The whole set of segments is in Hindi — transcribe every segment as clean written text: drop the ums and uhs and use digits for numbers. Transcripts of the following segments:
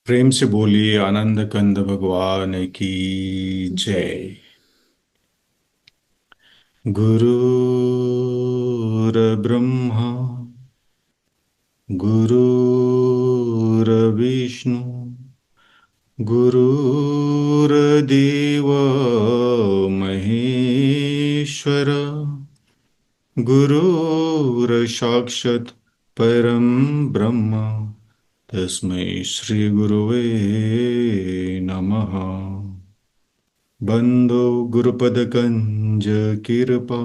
प्रेम से बोलिए आनंद कंद भगवान की जय। गुरुर्ब्रह्मा गुरुर्विष्णु गुरुर्देव महेश्वर गुरुर्साक्षात् परम ब्रह्म तस्मै श्री गुरुवे नमः। बंदो गुरुपद कृपा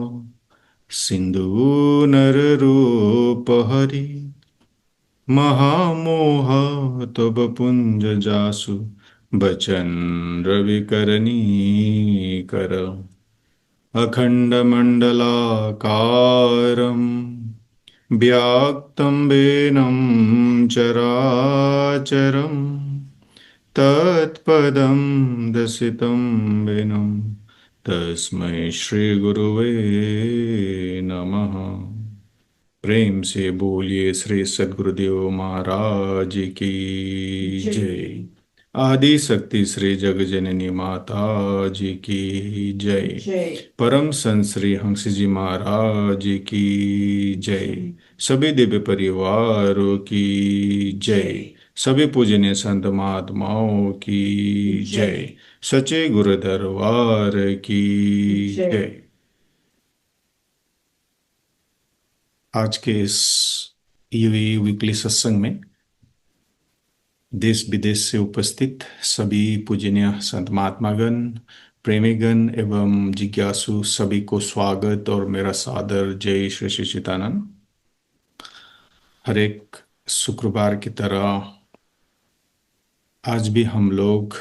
सिंधु नररूप हरि महामोह तब पुंज जासु बचन रविकरणी कर अखंडमंडलाकारं व्याक्तं वेनं चराचरं तत्पदं दर्शितं वेनं तस्मै श्री गुरुवे नमः। प्रेम से बोलिए श्री सद्गुरुदेव महाराज की जय। आदि शक्ति श्री जग जननी माता जी की जय। जय। परम संत श्री हंस जी महाराज की जय। सभी दिव्य परिवारों की जय। सभी पूजनीय संत महात्माओं की जय। सच्चे गुरु दरबार की जय। जय। आज के इस ईवी वीकली सत्संग में देश विदेश से उपस्थित सभी पूजनीय संत महात्मागण, प्रेमीगण एवं जिज्ञासु सभी को स्वागत और मेरा सादर जय श्री सच्चिदानंद। हर एक शुक्रवार की तरह आज भी हम लोग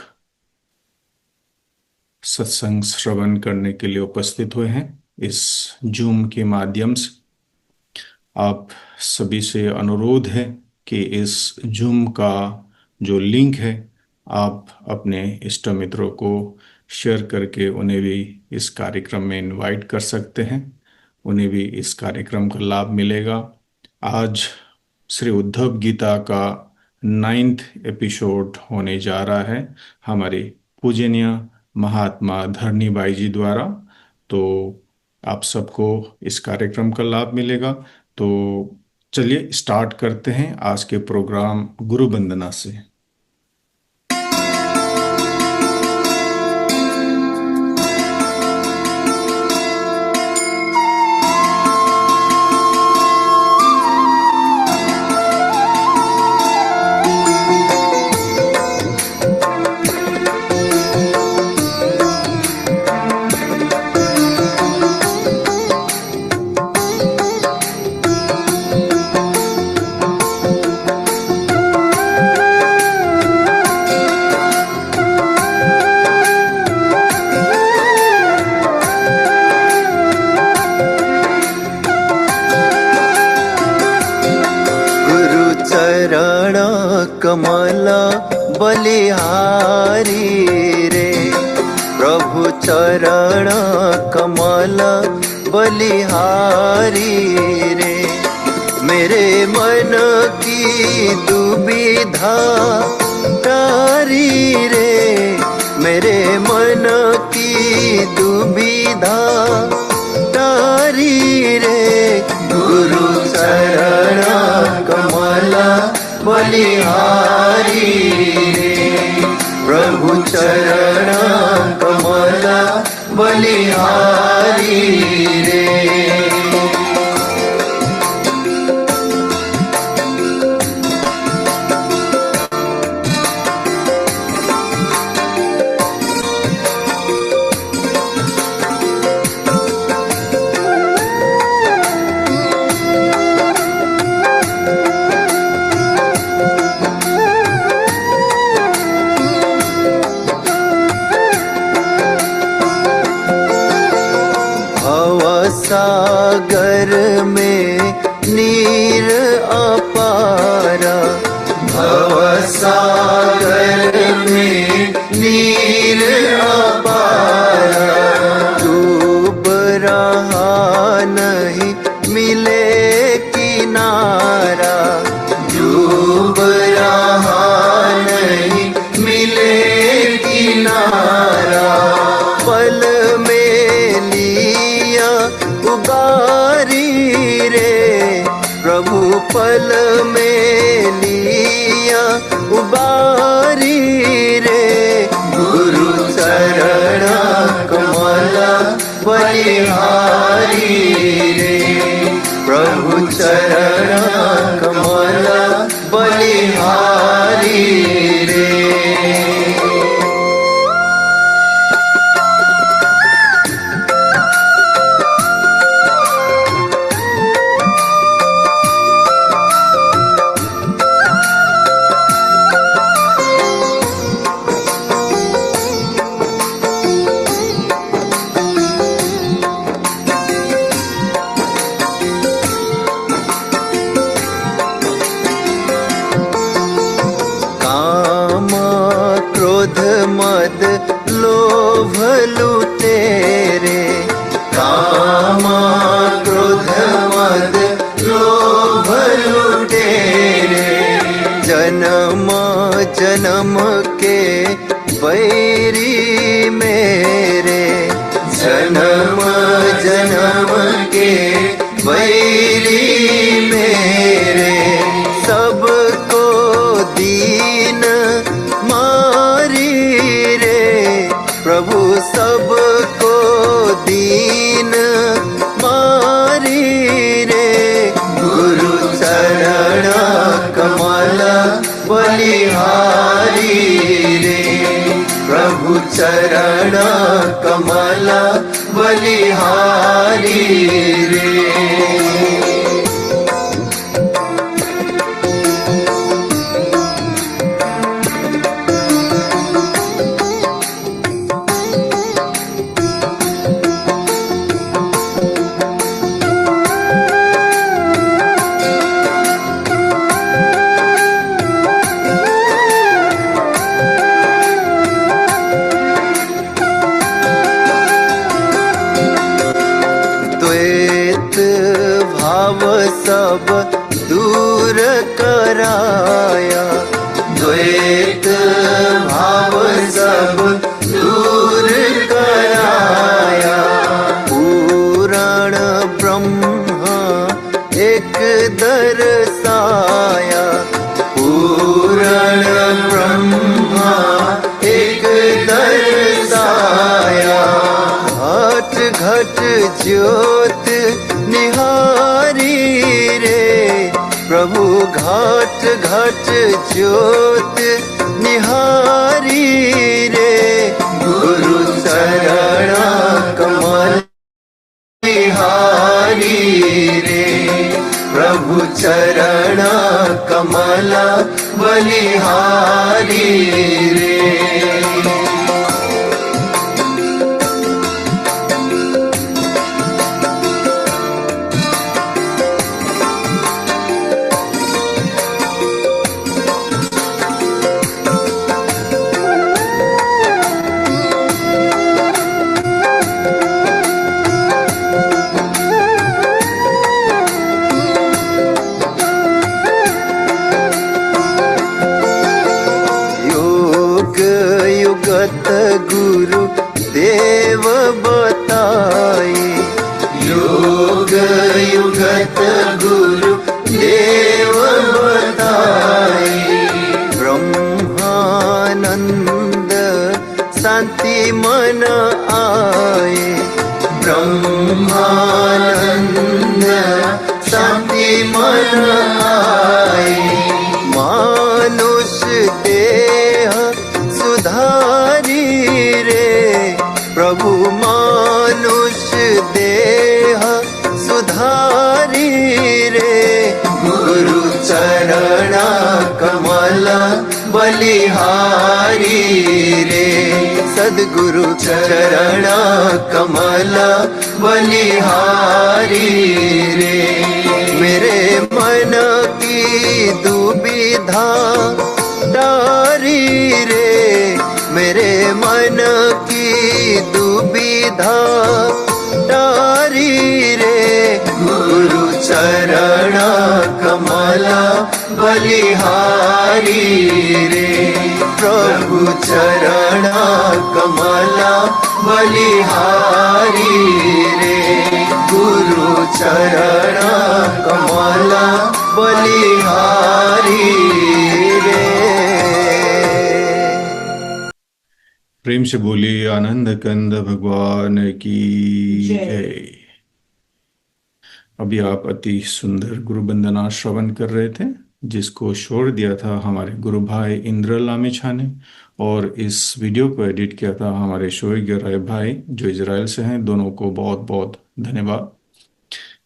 सत्संग श्रवण करने के लिए उपस्थित हुए हैं इस जूम के माध्यम से। आप सभी से अनुरोध है कि इस जूम का जो लिंक है आप अपने इष्ट मित्रों को शेयर करके उन्हें भी इस कार्यक्रम में इनवाइट कर सकते हैं। उन्हें भी इस कार्यक्रम का लाभ मिलेगा। आज श्री उद्धव गीता का 9th एपिसोड होने जा रहा है हमारे पूजनीय महात्मा धरनी बाई जी द्वारा। तो आप सबको इस कार्यक्रम का लाभ मिलेगा। तो चलिए स्टार्ट करते हैं आज के प्रोग्राम गुरु वंदना से। चरण कमल बलिहारी रे, प्रभु चरण कमल बलिहारी रे। मेरे मन की दुविधा तारी रे, मेरे मन की दुविधा तारी रे। गुरु चरण कमल बलिहारी रे, प्रभु चरण कमल बलिहारी रे। पल में लिया उबारी रे। गुरु चरण कमल बलिहारी रे, प्रभु चरण कमल बलिहारी रे। मद लोभ लुटेरे, काम क्रोध मद लोभ लुटेरे। जन्म जन्म के बैरी मेरे, जन्म जन्म के बैरी मेरे। सबको दीन प्रभु सबको दीन मारी रे। गुरु चरण कमल बलिहारी रे, प्रभु चरण कमल बलिहारी रे। भाव सब दूर कराया, द्वैत भाव सब दूर कराया। पुराण ब्रह्म एक दर्शाया, पुराण ब्रह्म एक दर्शाया। घट घट ज्योत निहारी रे, प्रभु घट घट ज्योत निहारी रे। गुरु चरण कमल निहारी रे, प्रभु चरण कमल बलिहारी रे। गुरु देव बताए, योग युगत गुरु देव बताए। ब्रह्मानंद शांति मन आए, ब्रह्मानंद शांति मन आए। मानुष देह सुधारी रे, प्रभु मानुष देह सुधारी रे। गुरु चरण कमल बलिहारी रे, सद्गुरु चरण कमल बलिहारी रे। मेरे मन की दुविधा टारी रे, मेरे मन की दुविधा टारी रे। गुरु चरण कमल बलिहारी रे, प्रभु चरण कमल बलिहारी रे। गुरु चरण कमल बलिहारी रे। प्रेम से बोलिए आनंद कंद भगवान की जय। अभी आप अति सुंदर गुरु वंदना श्रवण कर रहे थे, जिसको छोड़ दिया था हमारे गुरु भाई इंद्र लामिछा ने, और इस वीडियो को एडिट किया था हमारे शोएग राय भाई जो इजराइल से हैं। दोनों को बहुत बहुत धन्यवाद।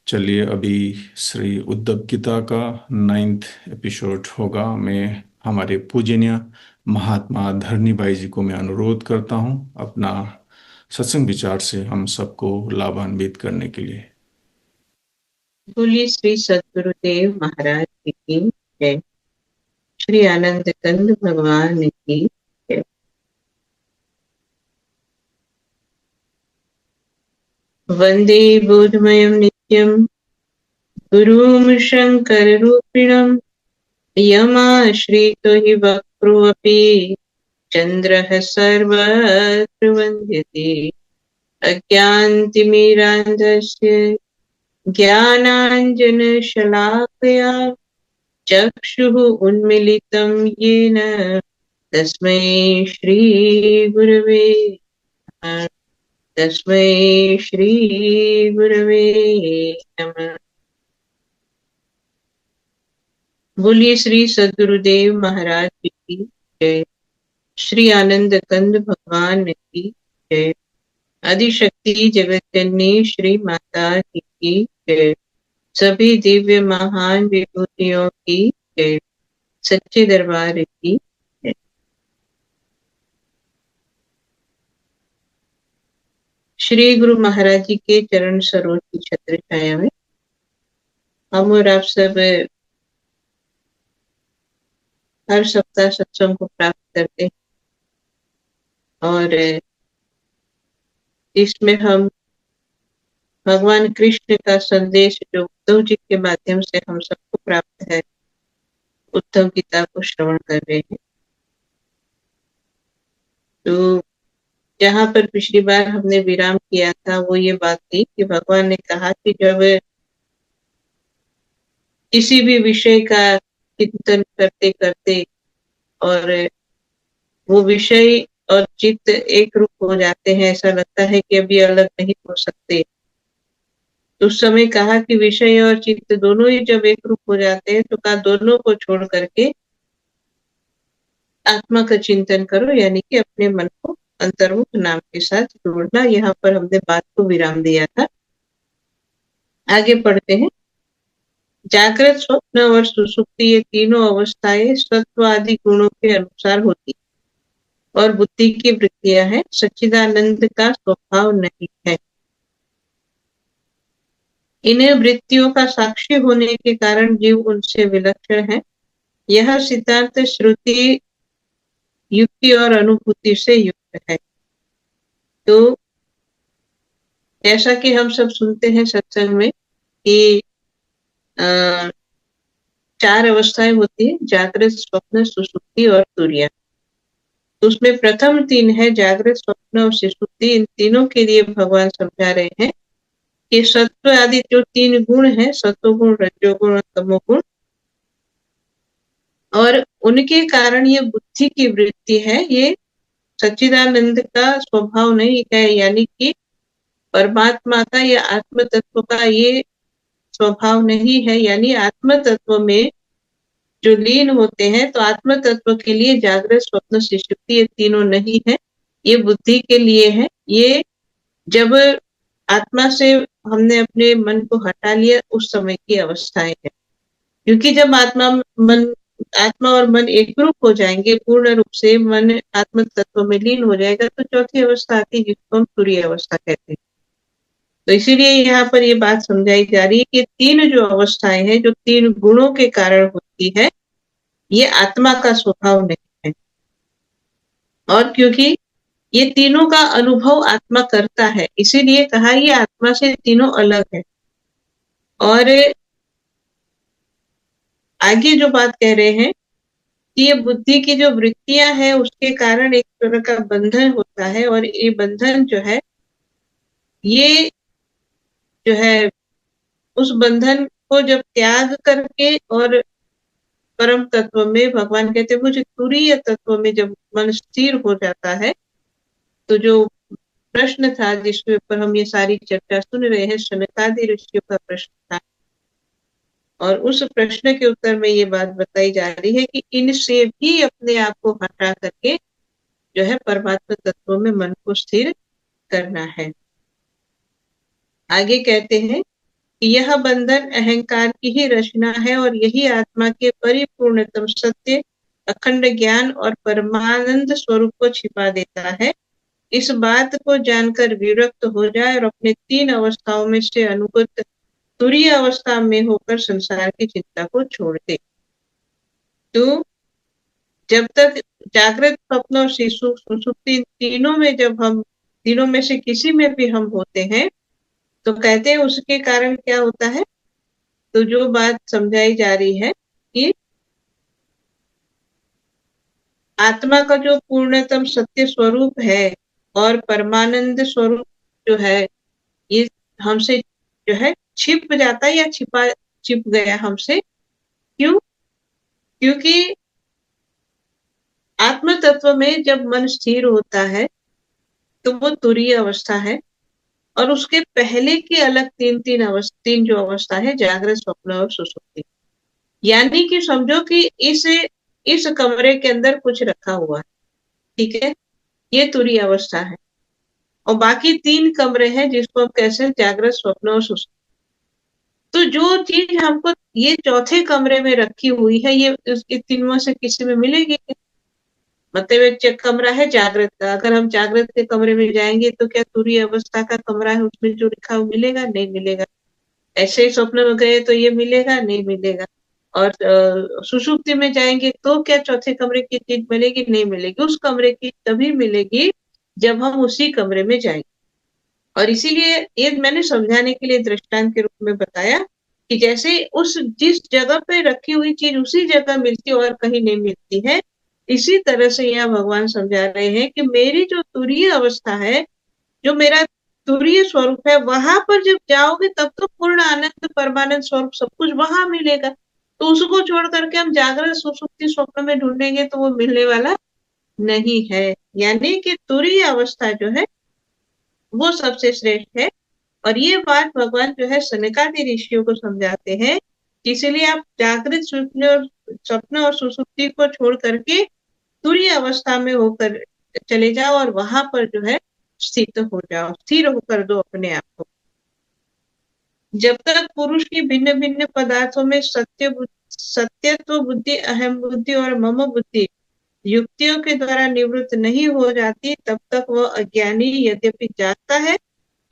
चलिए, अभी श्री उद्धव गीता का 9th एपिसोड होगा। मैं हमारे पूजनीय महात्मा धरनी भाई जी को मैं अनुरोध करता हूं अपना सत्संग विचार से हम सबको लाभान्वित करने के लिए। बोलिए श्री सद्गुरुदेव महाराज की जय। श्री आनंद कंद भगवान की जय। वंदे बोधमयं नित्यं गुरुं शंकर रूपिणं यमाश्रितो हि वक्रोऽपि चन्द्रः सर्वत्र वन्द्यते। अज्ञानतिमिरान्धस्य ज्ञानाञ्जनशलाकया चक्षुः उन्मीलितं येन तस्मै श्रीगुरवे नमः। तस्मै श्रीगुरवे नमः। बोलिए श्री सद्गुरुदेव महाराज की जय। श्री आनंद कंद भगवान की जय। आदिशक्ति जगत जननी श्री माता की जय। सभी दिव्य महान विभूतियों की जय। सच्चे दरबार की जय। श्री गुरु महाराज जी के चरण सरोज की छत्र छाया में हम और आप सब हर सप्ताह सत्संग को प्राप्त करते हैं, और इसमें हम भगवान कृष्ण का संदेश जो उद्धव जी के माध्यम से हम सबको प्राप्त है, उद्धव गीता को श्रवण कर रहे हैं। तो जहाँ पर पिछली बार हमने विराम किया था वो ये बात थी कि भगवान ने कहा कि जब किसी भी विषय का चिंतन करते करते और वो विषय और चित्त एक रूप हो जाते हैं, ऐसा लगता है कि अभी अलग नहीं हो सकते, तो उस समय कहा कि विषय और चित्त दोनों ही जब एक रूप हो जाते हैं तो कहा दोनों को छोड़ करके आत्मा का चिंतन करो, यानी कि अपने मन को अंतर्मुख नाम के साथ जोड़ना। यहाँ पर हमने बात को विराम दिया था। आगे पढ़ते हैं। जागृत, स्वप्न और सुषुप्ति ये तीनों अवस्थाएं सत्व आदि गुणों के अनुसार होती और बुद्धि की वृत्तियां हैं, सच्चिदानंद का स्वभाव नहीं है। इन वृत्तियों का साक्षी होने के कारण जीव उनसे विलक्षण है। यह सिद्धांत श्रुति, युक्ति और अनुभूति से युक्त है। तो जैसा कि हम सब सुनते हैं सत्संग में कि 4 अवस्थाएं होती है, जागृत, स्वप्न, सुषुप्ति और तुर्य। तो उसमें प्रथम 3 है जागृत, स्वप्न और सुषुप्ति। इन तीनों के लिए भगवान समझा रहे हैं कि सत्व आदि जो 3 गुण है, सत्वगुण, रजोगुण और तमोगुण, और उनके कारण ये बुद्धि की वृत्ति है, ये सच्चिदानंद का स्वभाव नहीं है, यानी कि परमात्मा का या आत्म तत्व का ये स्वभाव नहीं है। यानी आत्म तत्व में जो लीन होते हैं, तो आत्म तत्व के लिए जागृत, स्वप्न, सुषुप्ति ये तीनों नहीं है, ये बुद्धि के लिए है। ये जब आत्मा से हमने अपने मन को हटा लिया उस समय की अवस्थाएं है। क्योंकि जब आत्मा और मन एकरूप हो जाएंगे, पूर्ण रूप से मन आत्म तत्व में लीन हो जाएगा, तो चौथी अवस्था आती है जिसको हम तुरीय अवस्था कहते हैं। तो इसीलिए यहाँ पर ये बात समझाई जा रही है कि 3 जो अवस्थाएं हैं, जो 3 गुणों के कारण होती है, ये आत्मा का स्वभाव नहीं है। और क्योंकि ये तीनों का अनुभव आत्मा करता है, इसीलिए कहा ये आत्मा से तीनों अलग है। और आगे जो बात कह रहे हैं कि ये बुद्धि की जो वृत्तियां हैं उसके कारण एक तरह का बंधन होता है, और ये बंधन जो है ये जो है उस बंधन को जब त्याग करके और परम तत्व में, भगवान कहते हैं मुझे तुरीय तत्व में जब मन स्थिर हो जाता है, तो जो प्रश्न था जिसके ऊपर हम ये सारी चर्चा सुन रहे हैं, शनकादि ऋषियों का प्रश्न था, और उस प्रश्न के उत्तर में ये बात बताई जा रही है कि इनसे भी अपने आप को हटा करके जो है परमात्मा तत्व में मन को स्थिर करना है। आगे कहते हैं कि यह बंधन अहंकार की ही रचना है और यही आत्मा के परिपूर्णतम सत्य, अखंड ज्ञान और परमानंद स्वरूप को छिपा देता है। इस बात को जानकर विरक्त हो जाए और अपने 3 अवस्थाओं में से अनुगत तुरीय अवस्था में होकर संसार की चिंता को छोड़ दे। तो जब तक जागृत, स्वप्न और सुषुप्ति तीनों में जब हम तीनों में से किसी में भी हम होते हैं, तो कहते हैं उसके कारण क्या होता है। तो जो बात समझाई जा रही है कि आत्मा का जो पूर्णतम सत्य स्वरूप है और परमानंद स्वरूप जो है, ये हमसे जो है छिप जाता है या छिप गया हमसे। क्यों? क्योंकि आत्म तत्व में जब मन स्थिर होता है तो वो तुरीय अवस्था है, और उसके पहले की अलग तीन जो अवस्था है, जागृत, स्वप्न और सुषुप्ति। यानी कि समझो कि इस कमरे के अंदर कुछ रखा हुआ है, ठीक है, ये तुरीय अवस्था है, और बाकी 3 कमरे हैं जिसको हम कैसे जागृत, स्वप्न और सुषुप्ति। तो जो चीज हमको ये चौथे कमरे में रखी हुई है, ये तीनों से किसी में मिलेगी? मतलब एक कमरा है जागृत का, अगर हम जागृत के कमरे में जाएंगे तो क्या तुरीय अवस्था का कमरा है उसमें जो लिखा हुआ मिलेगा? नहीं मिलेगा। ऐसे ही स्वप्न में गए तो ये मिलेगा? नहीं मिलेगा। और सुषुप्ति में जाएंगे तो क्या चौथे कमरे की चीज मिलेगी? नहीं मिलेगी। उस कमरे की तभी मिलेगी जब हम उसी कमरे में जाएंगे। और इसीलिए ये मैंने समझाने के लिए दृष्टांत के रूप में बताया कि जैसे उस जिस जगह पे रखी हुई चीज उसी जगह मिलती और कहीं नहीं मिलती है, इसी तरह से यहाँ भगवान समझा रहे हैं कि मेरी जो तुरीय अवस्था है, जो मेरा तुरीय स्वरूप है, वहां पर जब जाओगे तब तो पूर्ण आनंद, परमानंद स्वरूप सब कुछ वहां मिलेगा। तो उसको छोड़ करके हम जागृत, सुषुप्ति, स्वप्न में ढूंढेंगे तो वो मिलने वाला नहीं है। यानी कि तुरीय अवस्था जो है वो सबसे श्रेष्ठ है। और ये बात भगवान जो है सनकादि ऋषियों को समझाते हैं, इसलिए आप जागृत, स्वप्न और सुषुप्ति को छोड़ करके तुरीय अवस्था में होकर चले जाओ और वहां पर जो है स्थित हो जाओ, स्थिर होकर दो अपने आप को। जब तक पुरुष की भिन्न भिन्न पदार्थों में सत्यत्व बुद्धि, अहम बुद्धि और मम बुद्धि युक्तियों के द्वारा निवृत्त नहीं हो जाती, तब तक वह अज्ञानी यद्यपि जागता है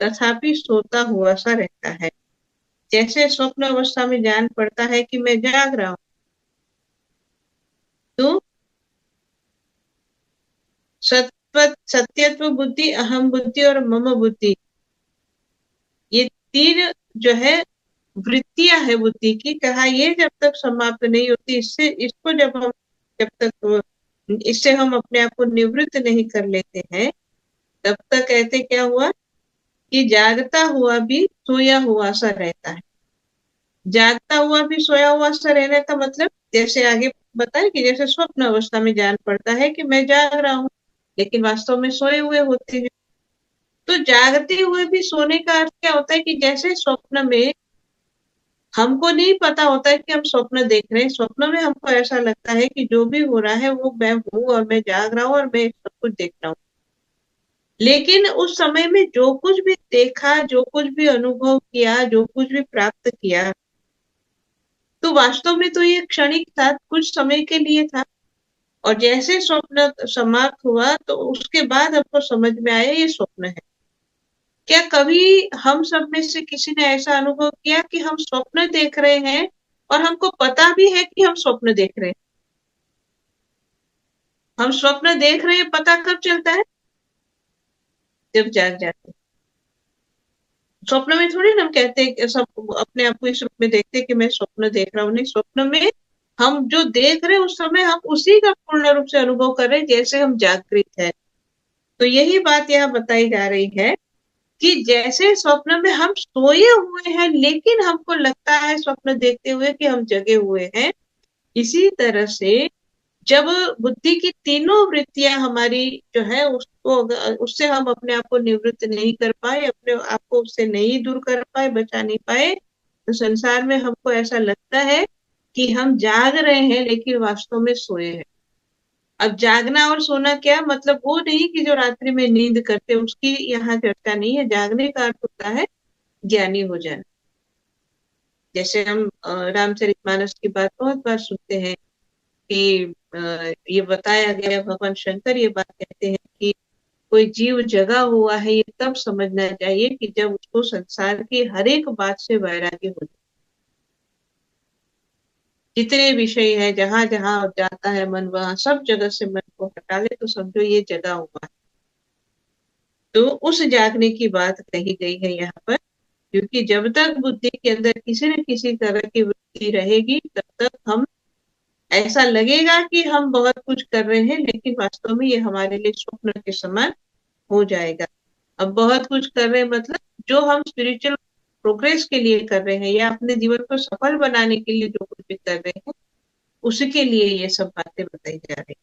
तथापि सोता हुआ सा रहता है। जैसे स्वप्न अवस्था में जान पड़ता है कि मैं जाग रहा हूं, तो सत्यत्व बुद्धि, अहम बुद्धि और मम बुद्धि, ये 3 जो है वृत्तियां है बुद्धि की, कहा ये जब तक समाप्त नहीं होती, जब तक इससे हम अपने आप को निवृत्त नहीं कर लेते हैं, तब तक कहते क्या हुआ कि जागता हुआ भी सोया हुआ सा रहता है। जागता हुआ भी सोया हुआ सा रहने का मतलब जैसे आगे बताया कि जैसे स्वप्न अवस्था में जान पड़ता है कि मैं जाग रहा हूँ, लेकिन वास्तव में सोए हुए होते हैं। तो जागते हुए भी सोने का अर्थ क्या होता है कि जैसे स्वप्न में हमको नहीं पता होता है कि हम स्वप्न देख रहे हैं, स्वप्न में हमको ऐसा लगता है कि जो भी हो रहा है वो मैं हूँ और मैं जाग रहा हूँ और मैं सब कुछ देख रहा हूँ। लेकिन उस समय में जो कुछ भी देखा, जो कुछ भी अनुभव किया, जो कुछ भी प्राप्त किया, तो वास्तव में तो ये क्षणिक था, कुछ समय के लिए था। और जैसे स्वप्न समाप्त हुआ तो उसके बाद हमको समझ में आया ये स्वप्न है। क्या कभी हम सब में से किसी ने ऐसा अनुभव किया कि हम स्वप्न देख रहे हैं और हमको पता भी है कि हम स्वप्न देख रहे हैं? हम स्वप्न देख रहे हैं, पता कब चलता है? जब जाग जाते हैं। स्वप्न में थोड़ी ना हम कहते हैं, सब अपने आप को इस रूप में देखते हैं कि मैं स्वप्न देख रहा हूँ। नहीं, स्वप्न में हम जो देख रहे हैं उस समय हम उसी का पूर्ण रूप से अनुभव कर रहे हैं जैसे हम जागृत है। तो यही बात यहाँ बताई जा रही है कि जैसे स्वप्न में हम सोए हुए हैं लेकिन हमको लगता है स्वप्न देखते हुए कि हम जगे हुए हैं, इसी तरह से जब बुद्धि की तीनों वृत्तियां हमारी जो है उसको उससे हम अपने आप को निवृत्त नहीं कर पाए, अपने आप को उससे नहीं दूर कर पाए, बचा नहीं पाए, तो संसार में हमको ऐसा लगता है कि हम जाग रहे हैं लेकिन वास्तव में सोए हैं। अब जागना और सोना क्या मतलब, वो नहीं कि जो रात्रि में नींद करते उसकी यहाँ चर्चा नहीं है। जागने का अर्थ होता है ज्ञानी हो जाना। जैसे हम रामचरितमानस की बात बहुत बार सुनते हैं कि ये बताया गया, भगवान शंकर ये बात कहते हैं कि कोई जीव जगा हुआ है ये तब समझना चाहिए कि जब उसको संसार की हर एक बात से वैराग्य हो जाए। जितने विषय है, जहां जहां जाता है मन, वहां सब जगह से मन को हटा ले तो समझो ये जगा हुआ है। तो उस जागने की बात कही गई है यहाँ पर, क्योंकि जब तक बुद्धि के अंदर किसी न किसी तरह की वृत्ति रहेगी तब तक हम ऐसा लगेगा कि हम बहुत कुछ कर रहे हैं, लेकिन वास्तव में ये हमारे लिए स्वप्न के समान हो जाएगा। अब बहुत कुछ कर रहे हैं मतलब जो हम स्पिरिचुअल प्रोग्रेस के लिए कर रहे हैं या अपने जीवन को सफल बनाने के लिए जो कुछ भी कर रहे हैं, उसके लिए ये सब बातें बताई जा रही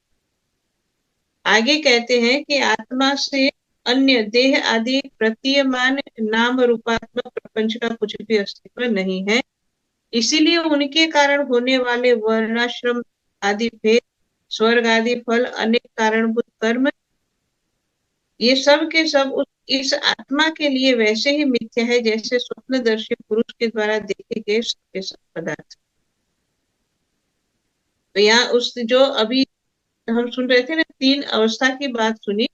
है। आगे कहते हैं कि आत्मा से अन्य देह आदि प्रतीयमान नाम रूपात्मक प्रपंच का कुछ भी अस्तित्व नहीं है, इसीलिए उनके कारण होने वाले वर्णाश्रम आदि भेद, स्वर्ग आदि फल, अनेक कारणभूत कर्म, ये सब के सब इस आत्मा के लिए वैसे ही मिथ्या है जैसे स्वप्नदर्शी पुरुष के द्वारा देखे गए सबके सब पदार्थ। तो यहाँ उस जो अभी हम सुन रहे थे ना, तीन अवस्था की बात सुनी,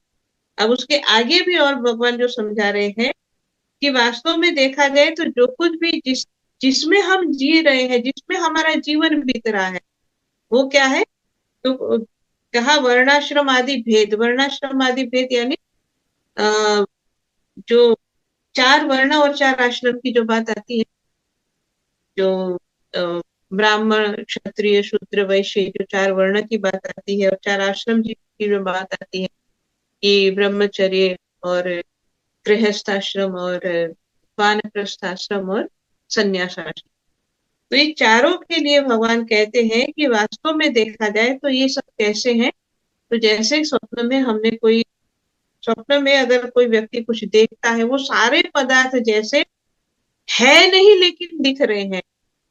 अब उसके आगे भी और भगवान जो समझा रहे हैं कि वास्तव में देखा जाए तो जो कुछ भी जिसमें हम जी रहे हैं, जिसमें हमारा जीवन बीत रहा है, वो क्या है? तो कहा वर्णाश्रम आदि भेद। वर्णाश्रम आदि भेद यानी जो चार वर्ण और चार आश्रम की जो बात आती है, जो ब्राह्मण क्षत्रिय शूद्र वैश्य, जो चार वर्ण की बात आती है, और चार आश्रम की जो बात आती है कि ब्रह्मचर्य और गृहस्थाश्रम और वानप्रस्थाश्रम और संन्यासाश्रम। तो ये चारों के लिए भगवान कहते हैं कि वास्तव में देखा जाए तो ये सब कैसे हैं? तो जैसे स्वप्न में अगर कोई व्यक्ति कुछ देखता है, वो सारे पदार्थ जैसे है नहीं लेकिन दिख रहे हैं,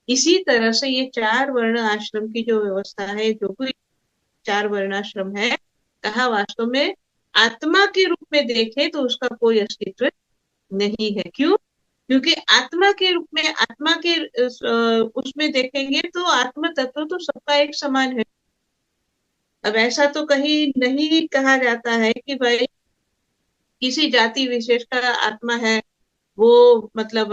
इसी तरह से ये चार वर्ण आश्रम की जो व्यवस्था है, जो कोई चार वर्णाश्रम है, कहा वास्तव में आत्मा के रूप में देखे तो उसका कोई अस्तित्व नहीं है। क्यों? क्योंकि आत्मा के रूप में, आत्मा के उसमें देखेंगे तो आत्म तत्व तो सबका एक समान है। अब ऐसा तो कहीं नहीं कहा जाता है कि भाई किसी जाति विशेष का आत्मा है वो मतलब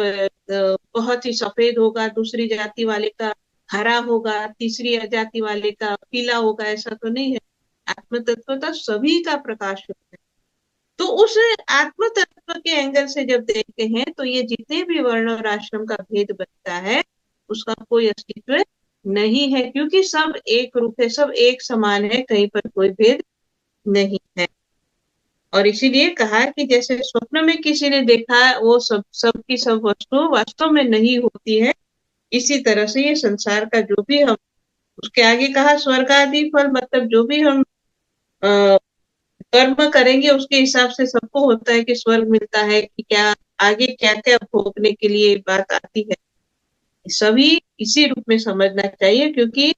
बहुत ही सफेद होगा, दूसरी जाति वाले का हरा होगा, तीसरी जाति वाले का पीला होगा, ऐसा तो नहीं है। आत्म तत्व तो सभी का प्रकाश होता है। तो उस आत्म तत्व के एंगल से जब देखते हैं तो ये जितने भी वर्ण और आश्रम का भेद बनता है उसका कोई अस्तित्व नहीं है, क्योंकि सब एक रूप है, सब एक समान है, कहीं पर कोई भेद नहीं है। और इसीलिए कहा कि जैसे स्वप्न में किसी ने देखा वो सब की सब वस्तु वास्तव में नहीं होती है, इसी तरह से ये संसार का जो भी हम, उसके आगे कहा स्वर्ग आदि फल, मतलब जो भी हम कर्म करेंगे उसके हिसाब से सबको होता है कि स्वर्ग मिलता है कि क्या, आगे क्या क्या भोगने के लिए बात आती है। सभी इसी रूप में समझना चाहिए, क्योंकि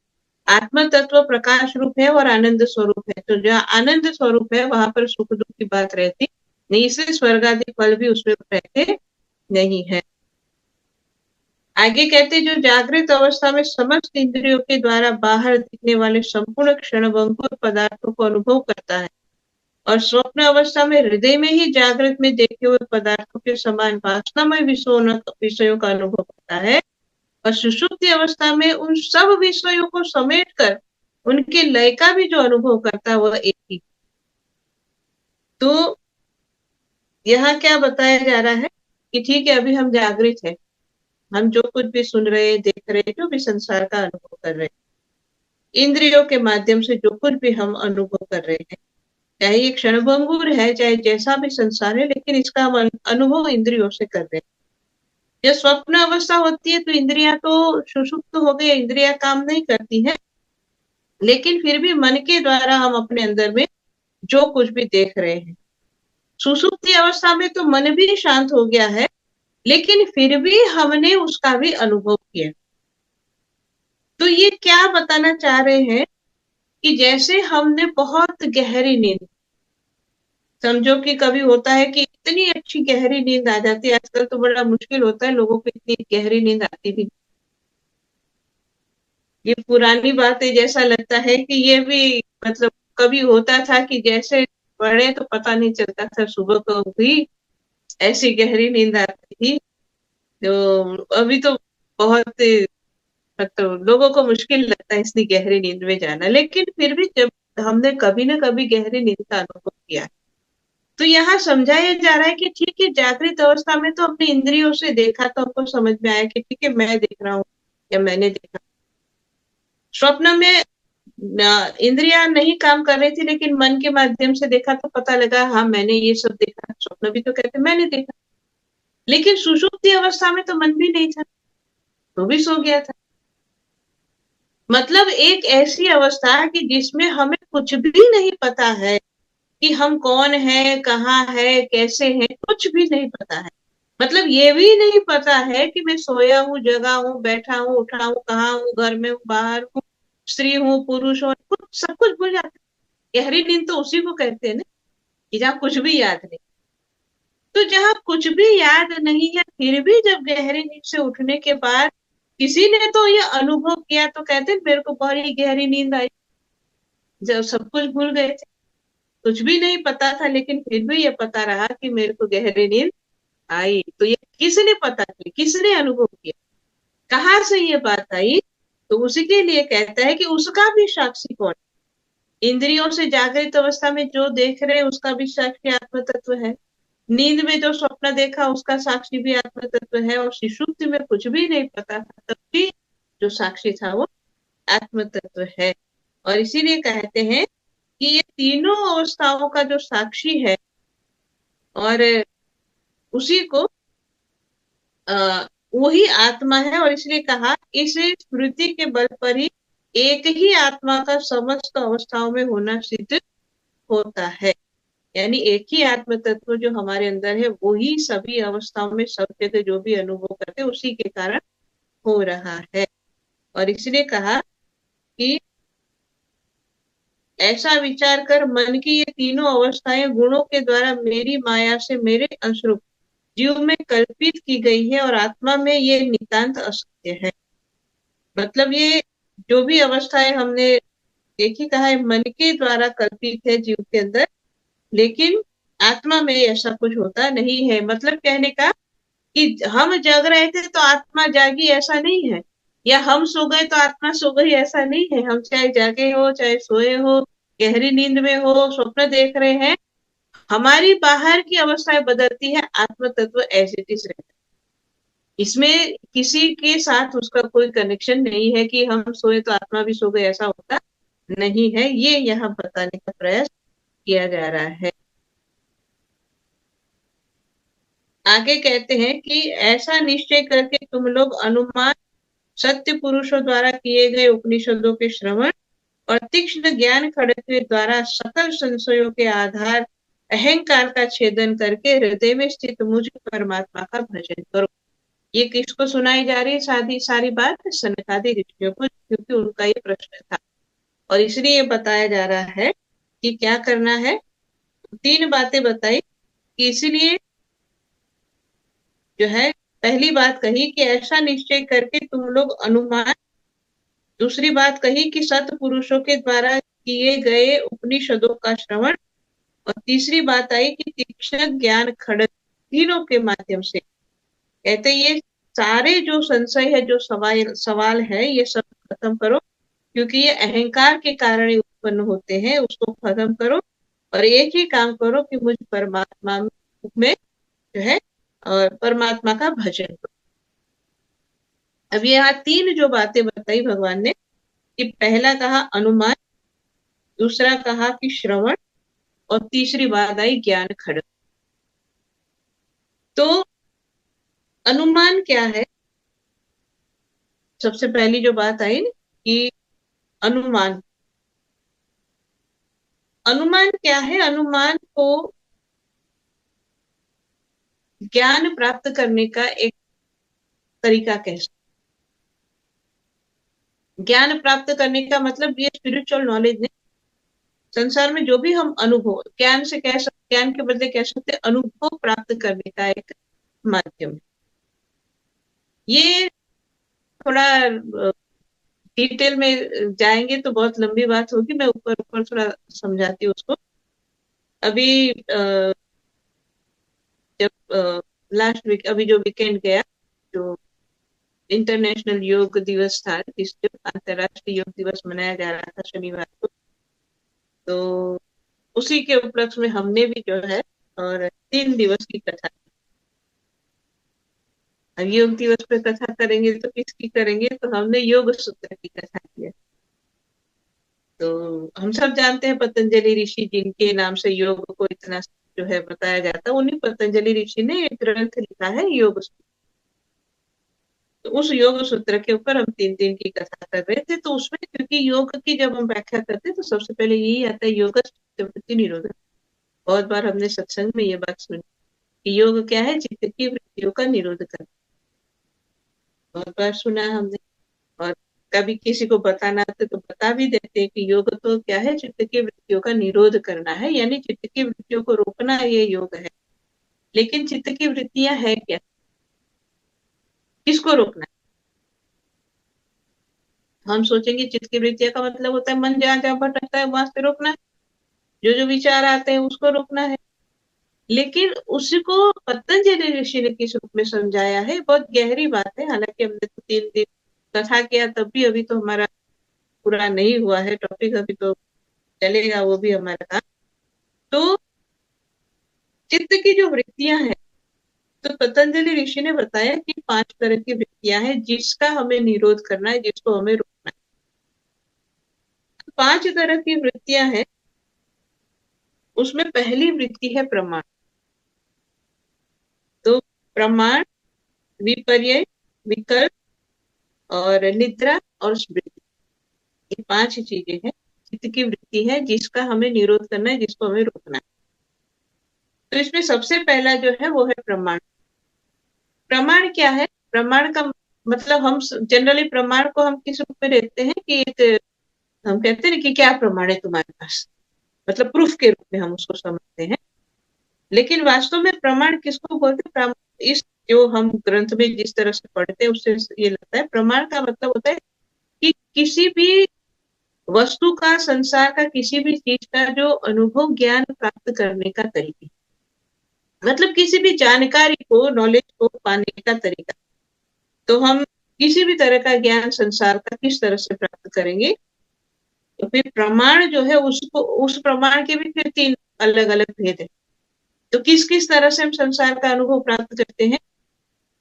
आत्म तत्व प्रकाश रूप है और आनंद स्वरूप है। तो जहाँ आनंद स्वरूप है वहां पर सुख दुख की बात रहती नहीं, इसलिए स्वर्ग आदि फल भी उसमें रहते नहीं है। आगे कहते जो जागृत अवस्था में समस्त इंद्रियों के द्वारा बाहर दिखने वाले संपूर्ण क्षणभंगुर पदार्थों को अनुभव करता है, और स्वप्न अवस्था में हृदय में ही जागृत में देखे हुए पदार्थों के समान वासनामय विषयों का अनुभव करता है, और सुषुप्ति अवस्था में उन सब विषयों को समेट कर उनके लय का भी जो अनुभव करता है वह एक ही। तो यहाँ क्या बताया जा रहा है कि ठीक है, अभी हम जागृत है, हम जो कुछ भी सुन रहे देख रहे, जो भी संसार का अनुभव कर रहे, इंद्रियों के माध्यम से जो कुछ भी हम अनुभव कर रहे हैं, चाहे ये क्षणभंगुर है, चाहे जैसा भी संसार है, लेकिन इसका हम अनुभव इंद्रियों से कर रहे हैं। जब स्वप्न अवस्था होती है तो इंद्रियां तो सुषुप्त हो गई, इंद्रियां काम नहीं करती है, लेकिन फिर भी मन के द्वारा हम अपने अंदर में जो कुछ भी देख रहे हैं। सुषुप्ति अवस्था में तो मन भी शांत हो गया है, लेकिन फिर भी हमने उसका भी अनुभव किया। तो ये क्या बताना चाह रहे हैं कि जैसे हमने बहुत गहरी नींद, समझो कि कभी होता है कि इतनी अच्छी गहरी नींद आ जाती है, आजकल तो बड़ा मुश्किल होता है, लोगों को इतनी गहरी नींद आती भी। ये पुरानी बात है, जैसा लगता है कि ये भी मतलब कभी होता था कि जैसे पढ़े तो पता नहीं चलता था, सुबह को भी ऐसी गहरी नींद आती थी। तो अभी तो बहुत मतलब लोगों को मुश्किल लगता है इतनी गहरी नींद में जाना, लेकिन फिर भी जब हमने कभी ना कभी गहरी नींद का अनुभव किया है, तो यहाँ समझाया जा रहा है कि ठीक है, जागृत अवस्था में तो अपनी इंद्रियों से देखा तो हमको समझ में आया कि ठीक है मैं देख रहा हूँ या मैंने देखा। स्वप्न में इंद्रियां नहीं काम कर रही थी, लेकिन मन के माध्यम से देखा तो पता लगा हाँ मैंने ये सब देखा। स्वप्न भी तो कहते मैंने देखा, लेकिन सुषुप्ति अवस्था में तो मन भी नहीं था, तो भी सो गया था। मतलब एक ऐसी अवस्था कि जिसमें हमें कुछ भी नहीं पता है कि हम कौन है, कहाँ है, कैसे हैं, कुछ भी नहीं पता है। मतलब ये भी नहीं पता है कि मैं सोया हूँ, जगा हूँ, बैठा हूँ, उठा हूँ, कहाँ हूँ, घर में हूँ, बाहर हूँ, स्त्री हूँ, पुरुष हूँ, कुछ सब कुछ भूल जाते हैं। गहरी नींद तो उसी को कहते हैं ना, कि जहाँ कुछ भी याद नहीं। तो जहाँ कुछ भी याद नहीं है, फिर भी जब गहरी नींद से उठने के बाद किसी ने तो ये अनुभव किया, तो कहते हैं मेरे को बड़ी गहरी नींद आई, जब सब कुछ भूल गए थे, कुछ भी नहीं पता था, लेकिन फिर भी ये पता रहा कि मेरे को गहरी नींद आई। तो ये किसने पता की, किसने अनुभव किया, कहाँ से ये बात आई? तो उसी के लिए कहता है कि उसका भी साक्षी कौन? इंद्रियों से जागृत अवस्था में जो देख रहे हैं उसका भी साक्षी आत्म तत्व है। नींद में जो स्वप्न देखा उसका साक्षी भी आत्म तत्व है, और सुषुप्ति में कुछ भी नहीं पता था तब भी जो साक्षी था वो आत्म तत्व है। और इसीलिए कहते हैं कि ये तीनों अवस्थाओं का जो साक्षी है, और उसी को वही आत्मा है। और इसलिए कहा इस स्मृति के बल पर ही एक ही आत्मा का समस्त अवस्थाओं में होना सिद्ध होता है। यानी एक ही आत्म तत्व जो हमारे अंदर है, वही सभी अवस्थाओं में सब जगह जो भी अनुभव करते उसी के कारण हो रहा है। और इसलिए कहा कि ऐसा विचार कर मन की ये तीनों अवस्थाएं गुणों के द्वारा मेरी माया से मेरे अंशरूप जीव में कल्पित की गई है, और आत्मा में ये नितांत असत्य है। मतलब ये जो भी अवस्थाएं हमने देखी, कहा है मन के द्वारा कल्पित है जीव के अंदर, लेकिन आत्मा में ऐसा कुछ होता नहीं है। मतलब कहने का कि हम जग रहे थे तो आत्मा जागी, ऐसा नहीं है, या हम सो गए तो आत्मा सो गई, ऐसा नहीं है। हम चाहे जागे हो, चाहे सोए हो, गहरी नींद में हो, स्वप्न देख रहे हैं, हमारी बाहर की अवस्थाएं बदलती है, आत्म तत्व एज इट इज रहता है। इसमें किसी के साथ उसका कोई कनेक्शन नहीं है कि हम सोए तो आत्मा भी सो गई, ऐसा होता नहीं है। ये यहाँ बताने का प्रयास किया जा रहा है। आगे कहते हैं कि ऐसा निश्चय करके तुम लोग अनुमान, सत्य पुरुषों द्वारा किए गए उपनिषदों के श्रवण और तीक्ष्ण ज्ञान खड़ग के द्वारा सकल संशयों के आधार अहंकार का छेदन करके हृदय में स्थित मुझ परमात्मा का भजन करो। ये किसको सुनाई जा रही है? सारी सारी बात सनकादि ऋषियों को, क्योंकि उनका ये प्रश्न था। और इसलिए ये बताया जा रहा है कि क्या करना है। तीन बातें बताई कि इसलिए जो है, पहली बात कही कि ऐसा निश्चय करके तुम लोग अनुमान, दूसरी बात कही कि सत्पुरुषों के द्वारा किए गए उपनिषदों का श्रवण, और तीसरी बात आई कि तीक्ष्ण ज्ञान खड़ग, तीनों के माध्यम से कहते ये सारे जो संशय है, जो सवाल सवाल है, ये सब खत्म करो, क्योंकि ये अहंकार के कारण ही उत्पन्न होते हैं, उसको खत्म करो। और एक ही काम करो कि मुझ परमात्मा में जो है और परमात्मा का भजन करो। अब यहाँ तीन जो बातें बताई भगवान ने, कि पहला कहा अनुमान, दूसरा कहा कि श्रवण, और तीसरी बात आई ज्ञान खड़ग। तो अनुमान क्या है? सबसे पहली जो बात आई ना कि अनुमान अनुमान क्या है? अनुमान को ज्ञान प्राप्त करने का एक तरीका कह सकते। ज्ञान प्राप्त करने का मतलब ये स्पिरिचुअल नॉलेज नहीं। संसार में जो भी हम अनुभव, ज्ञान से कह सकते, ज्ञान के बदले कह सकते अनुभव प्राप्त करने का एक माध्यम है। ये थोड़ा डिटेल में जाएंगे तो बहुत लंबी बात होगी, मैं ऊपर ऊपर थोड़ा समझाती हूँ उसको। अभी जब लास्ट वीक, अभी जो वीकेंड गया, जो इंटरनेशनल योग दिवस था, जिस जो अंतरराष्ट्रीय योग दिवस मनाया जा रहा था शनिवार को, तो उसी के उपलक्ष्य में हमने भी जो है और 3 दिवस की कथा। अब योग दिवस पे कथा करेंगे तो किसकी करेंगे? तो हमने योग सूत्र की कथा की है। तो हम सब जानते हैं पतंजलि ऋषि जिनके नाम से योग को इतना जो है बताया जाता है, उन्हीं पतंजलि ऋषि ने एक ग्रंथ लिखा है योग सूत्र। तो उस योग सूत्र के ऊपर हम 3 दिन की कथा कर रहे थे। तो उसमें क्योंकि योग की जब हम व्याख्या करते हैं तो सबसे पहले यही आता है योग चित्तवृत्ति निरोधक। बहुत बार हमने सत्संग में ये बात सुनी कि योग क्या है? चित्त की वृत्तियों का निरोध करना। बहुत बार सुना है हमने। और कभी किसी को बताना आते तो बता भी देते हैं कि योग तो क्या है? चित्त की वृत्तियों का निरोध करना है, यानी चित्त की वृत्तियों को रोकना, ये योग है। लेकिन चित्त की वृत्तियां है क्या? किसको रोकना है? हम सोचेंगे चित्त की वृत्तियां का मतलब होता है मन जहां जहां भटकता है वहां से रोकना, जो जो विचार आते हैं उसको रोकना है। लेकिन उसको पतंजलि ऋषि ने किस रूप में समझाया है, बहुत गहरी बात है। हालांकि हमने तो 3 दिन कथा किया, तब भी अभी तो हमारा पूरा नहीं हुआ है टॉपिक, अभी तो चलेगा वो भी हमारा काम। तो चित्त की जो वृत्तियां हैं, तो पतंजलि ऋषि ने बताया कि 5 तरह की वृत्तियां हैं जिसका हमें निरोध करना है, जिसको हमें रोकना है। 5 तरह की वृत्तियां हैं। उसमें पहली वृत्ति है प्रमाण। तो प्रमाण, विपर्य, विकल्प और निद्रा और स्मृति, ये 5 चीजें हैं, चित्त की वृत्ति है जिसका हमें निरोध करना है, जिसको हमें रोकना है। तो इसमें सबसे पहला जो है वो है प्रमाण। प्रमाण क्या है? प्रमाण का मतलब हम जनरली प्रमाण को हम किस रूप में देखते हैं कि एक, हम कहते हैं कि क्या प्रमाण है तुम्हारे पास, मतलब प्रूफ के रूप में हम उसको समझते हैं। लेकिन वास्तव में प्रमाण किसको बोलते हैं? इस जो हम ग्रंथ में जिस तरह से पढ़ते हैं उससे ये लगता है प्रमाण का मतलब होता है कि किसी भी वस्तु का, संसार का, किसी भी चीज का जो अनुभव, ज्ञान प्राप्त करने का तरीका, मतलब किसी भी जानकारी को, नॉलेज को पाने का तरीका। तो हम किसी भी तरह का ज्ञान संसार का किस तरह से प्राप्त करेंगे? तो फिर प्रमाण जो है उसको, उस प्रमाण के भी फिर 3 अलग अलग भेद है। तो किस किस तरह से हम संसार का अनुभव प्राप्त करते हैं?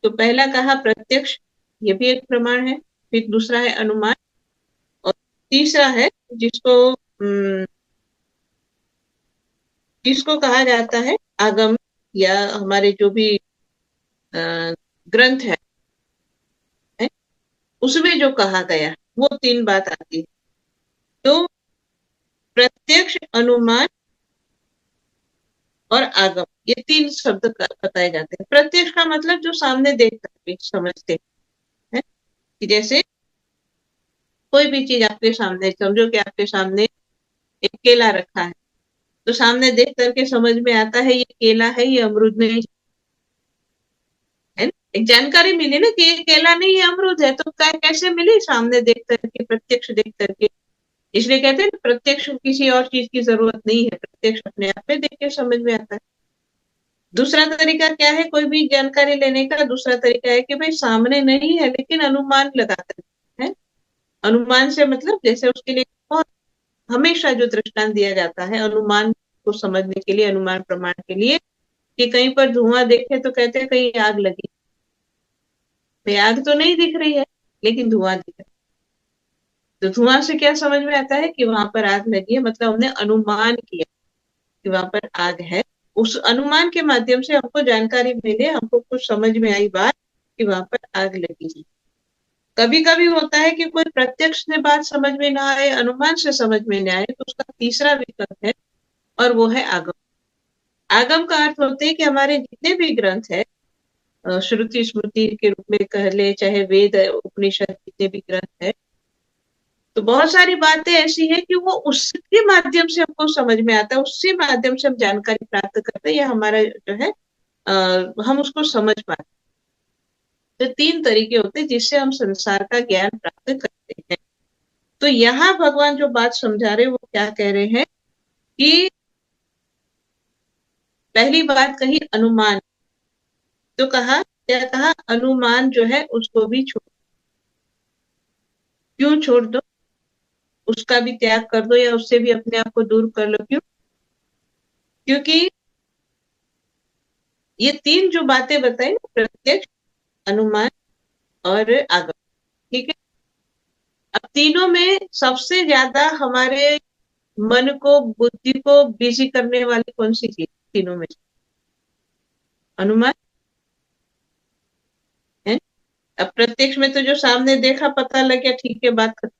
तो पहला कहा प्रत्यक्ष, ये भी एक प्रमाण है। फिर दूसरा है अनुमान, और तीसरा है जिसको जिसको कहा जाता है आगम, या हमारे जो भी ग्रंथ है उसमें जो कहा गया, वो 3 बात आती है। तो प्रत्यक्ष, अनुमान और आगम, ये 3 शब्द बताए जाते हैं। प्रत्यक्ष का मतलब जो सामने देख करके समझते हैं, कि जैसे कोई भी चीज आपके सामने, समझो कि आपके सामने एक केला रखा है, तो सामने देख करके समझ में आता है ये केला है, ये अमरूद नहीं है ना? एक जानकारी मिली ना कि ये केला नहीं है, अमरूद है। तो कैसे मिली? सामने देख करके, प्रत्यक्ष देख करके। इसलिए कहते हैं प्रत्यक्ष, किसी और चीज की जरूरत नहीं है, प्रत्यक्ष अपने आप में देख के समझ में आता है। दूसरा तरीका क्या है कोई भी जानकारी लेने का? दूसरा तरीका है कि भाई सामने नहीं है लेकिन अनुमान लगाकर है। अनुमान से मतलब जैसे उसके लिए बहुत हमेशा जो दृष्टांत दिया जाता है अनुमान को समझने के लिए, अनुमान प्रमाण के लिए, कि कहीं पर धुआं देखे तो कहते हैं कहीं आग लगी। भाई आग तो नहीं दिख रही है लेकिन धुआं दिख रहा है। तो धुआं से क्या समझ में आता है कि वहां पर आग लगी है, मतलब हमने अनुमान किया कि वहां पर आग है। उस अनुमान के माध्यम से हमको जानकारी मिले, हमको कुछ समझ में आई बात कि वहां पर आग लगी है। कभी कभी होता है कि कोई प्रत्यक्ष से बात समझ में ना आए, अनुमान से समझ में ना आए, तो उसका तीसरा विकल्प है और वो है आगम। आगम का अर्थ होते है कि हमारे जितने भी ग्रंथ है, श्रुति स्मृति के रूप में कह ले, चाहे वेद उपनिषद, जितने भी ग्रंथ है, तो बहुत सारी बातें ऐसी है कि वो उसके माध्यम से हमको समझ में आता है, उसी माध्यम से हम जानकारी प्राप्त करते हैं, या हमारा जो है हम उसको समझ पाते हैं। तो तीन तरीके होते हैं जिससे हम संसार का ज्ञान प्राप्त करते हैं। तो यहाँ भगवान जो बात समझा रहे वो क्या कह रहे हैं कि पहली बात कही अनुमान, तो कहा, क्या कहा, अनुमान जो है उसको भी छोड़। क्यों छोड़ दो? उसका भी त्याग कर दो या उससे भी अपने आप को दूर कर लो। क्यों? क्योंकि ये तीन जो बातें बताई, प्रत्यक्ष, अनुमान और आगम, ठीक है। अब तीनों में सबसे ज्यादा हमारे मन को, बुद्धि को बिजी करने वाली कौन सी चीज तीनों में से? अनुमान है। अब प्रत्यक्ष में तो जो सामने देखा, पता लग गया, ठीक है, बात खत्म,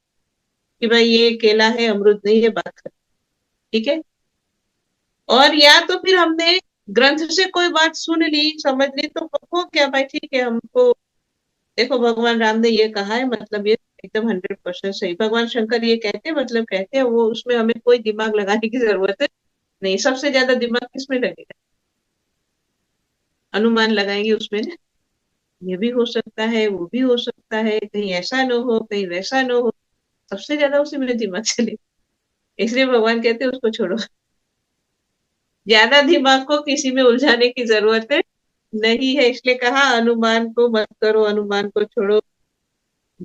कि भाई ये केला है, अमरूद नहीं है, बात खत्म, ठीक है। और या तो फिर हमने ग्रंथ से कोई बात सुन ली, समझ ली, तो हो क्या भाई, ठीक है, हमको देखो भगवान राम ने ये कहा है, मतलब ये एकदम 100% सही, भगवान शंकर ये कहते हैं, मतलब कहते हैं, वो उसमें हमें कोई दिमाग लगाने की जरूरत है नहीं। सबसे ज्यादा दिमाग किसमें लगेगा? अनुमान लगाएंगे उसमें ना, ये भी हो सकता है, वो भी हो सकता है, कहीं ऐसा न हो, कहीं वैसा न हो, सबसे ज्यादा उसी में दिमाग चले। इसलिए भगवान कहते हैं उसको छोड़ो, ज्यादा दिमाग को किसी में उलझाने की जरूरत है नहीं है, इसलिए कहा अनुमान को मत करो, अनुमान को छोड़ो।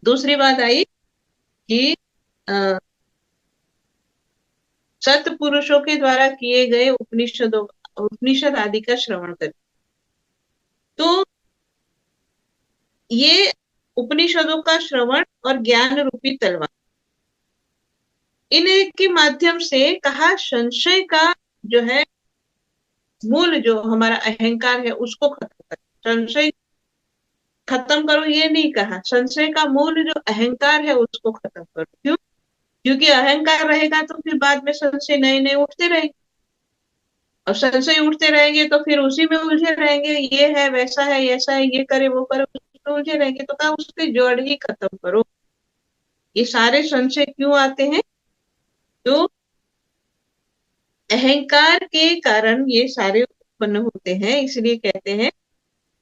दूसरी बात आई कि सत्पुरुषों के द्वारा किए गए उपनिषद आदि का श्रवण करें। तो ये उपनिषदों का श्रवण और ज्ञान रूपी तलवार, इनके माध्यम से कहा संशय का जो है मूल, जो हमारा अहंकार है, उसको खत्म करो। संशय खत्म करो ये नहीं कहा, संशय का मूल जो अहंकार है उसको खत्म करो। क्यों? क्योंकि अहंकार रहेगा तो फिर बाद में संशय नए नए उठते रहेंगे, और संशय उठते रहेंगे तो फिर उसी में उलझे रहेंगे, ये है, वैसा है, ऐसा है, ये करे, वो करे, उसमें उलझे रहेंगे। तो कहा उसकी जड़ ही खत्म करो। ये सारे संशय क्यों आते हैं? तो अहंकार के कारण ये सारे उत्पन्न होते हैं। इसलिए कहते हैं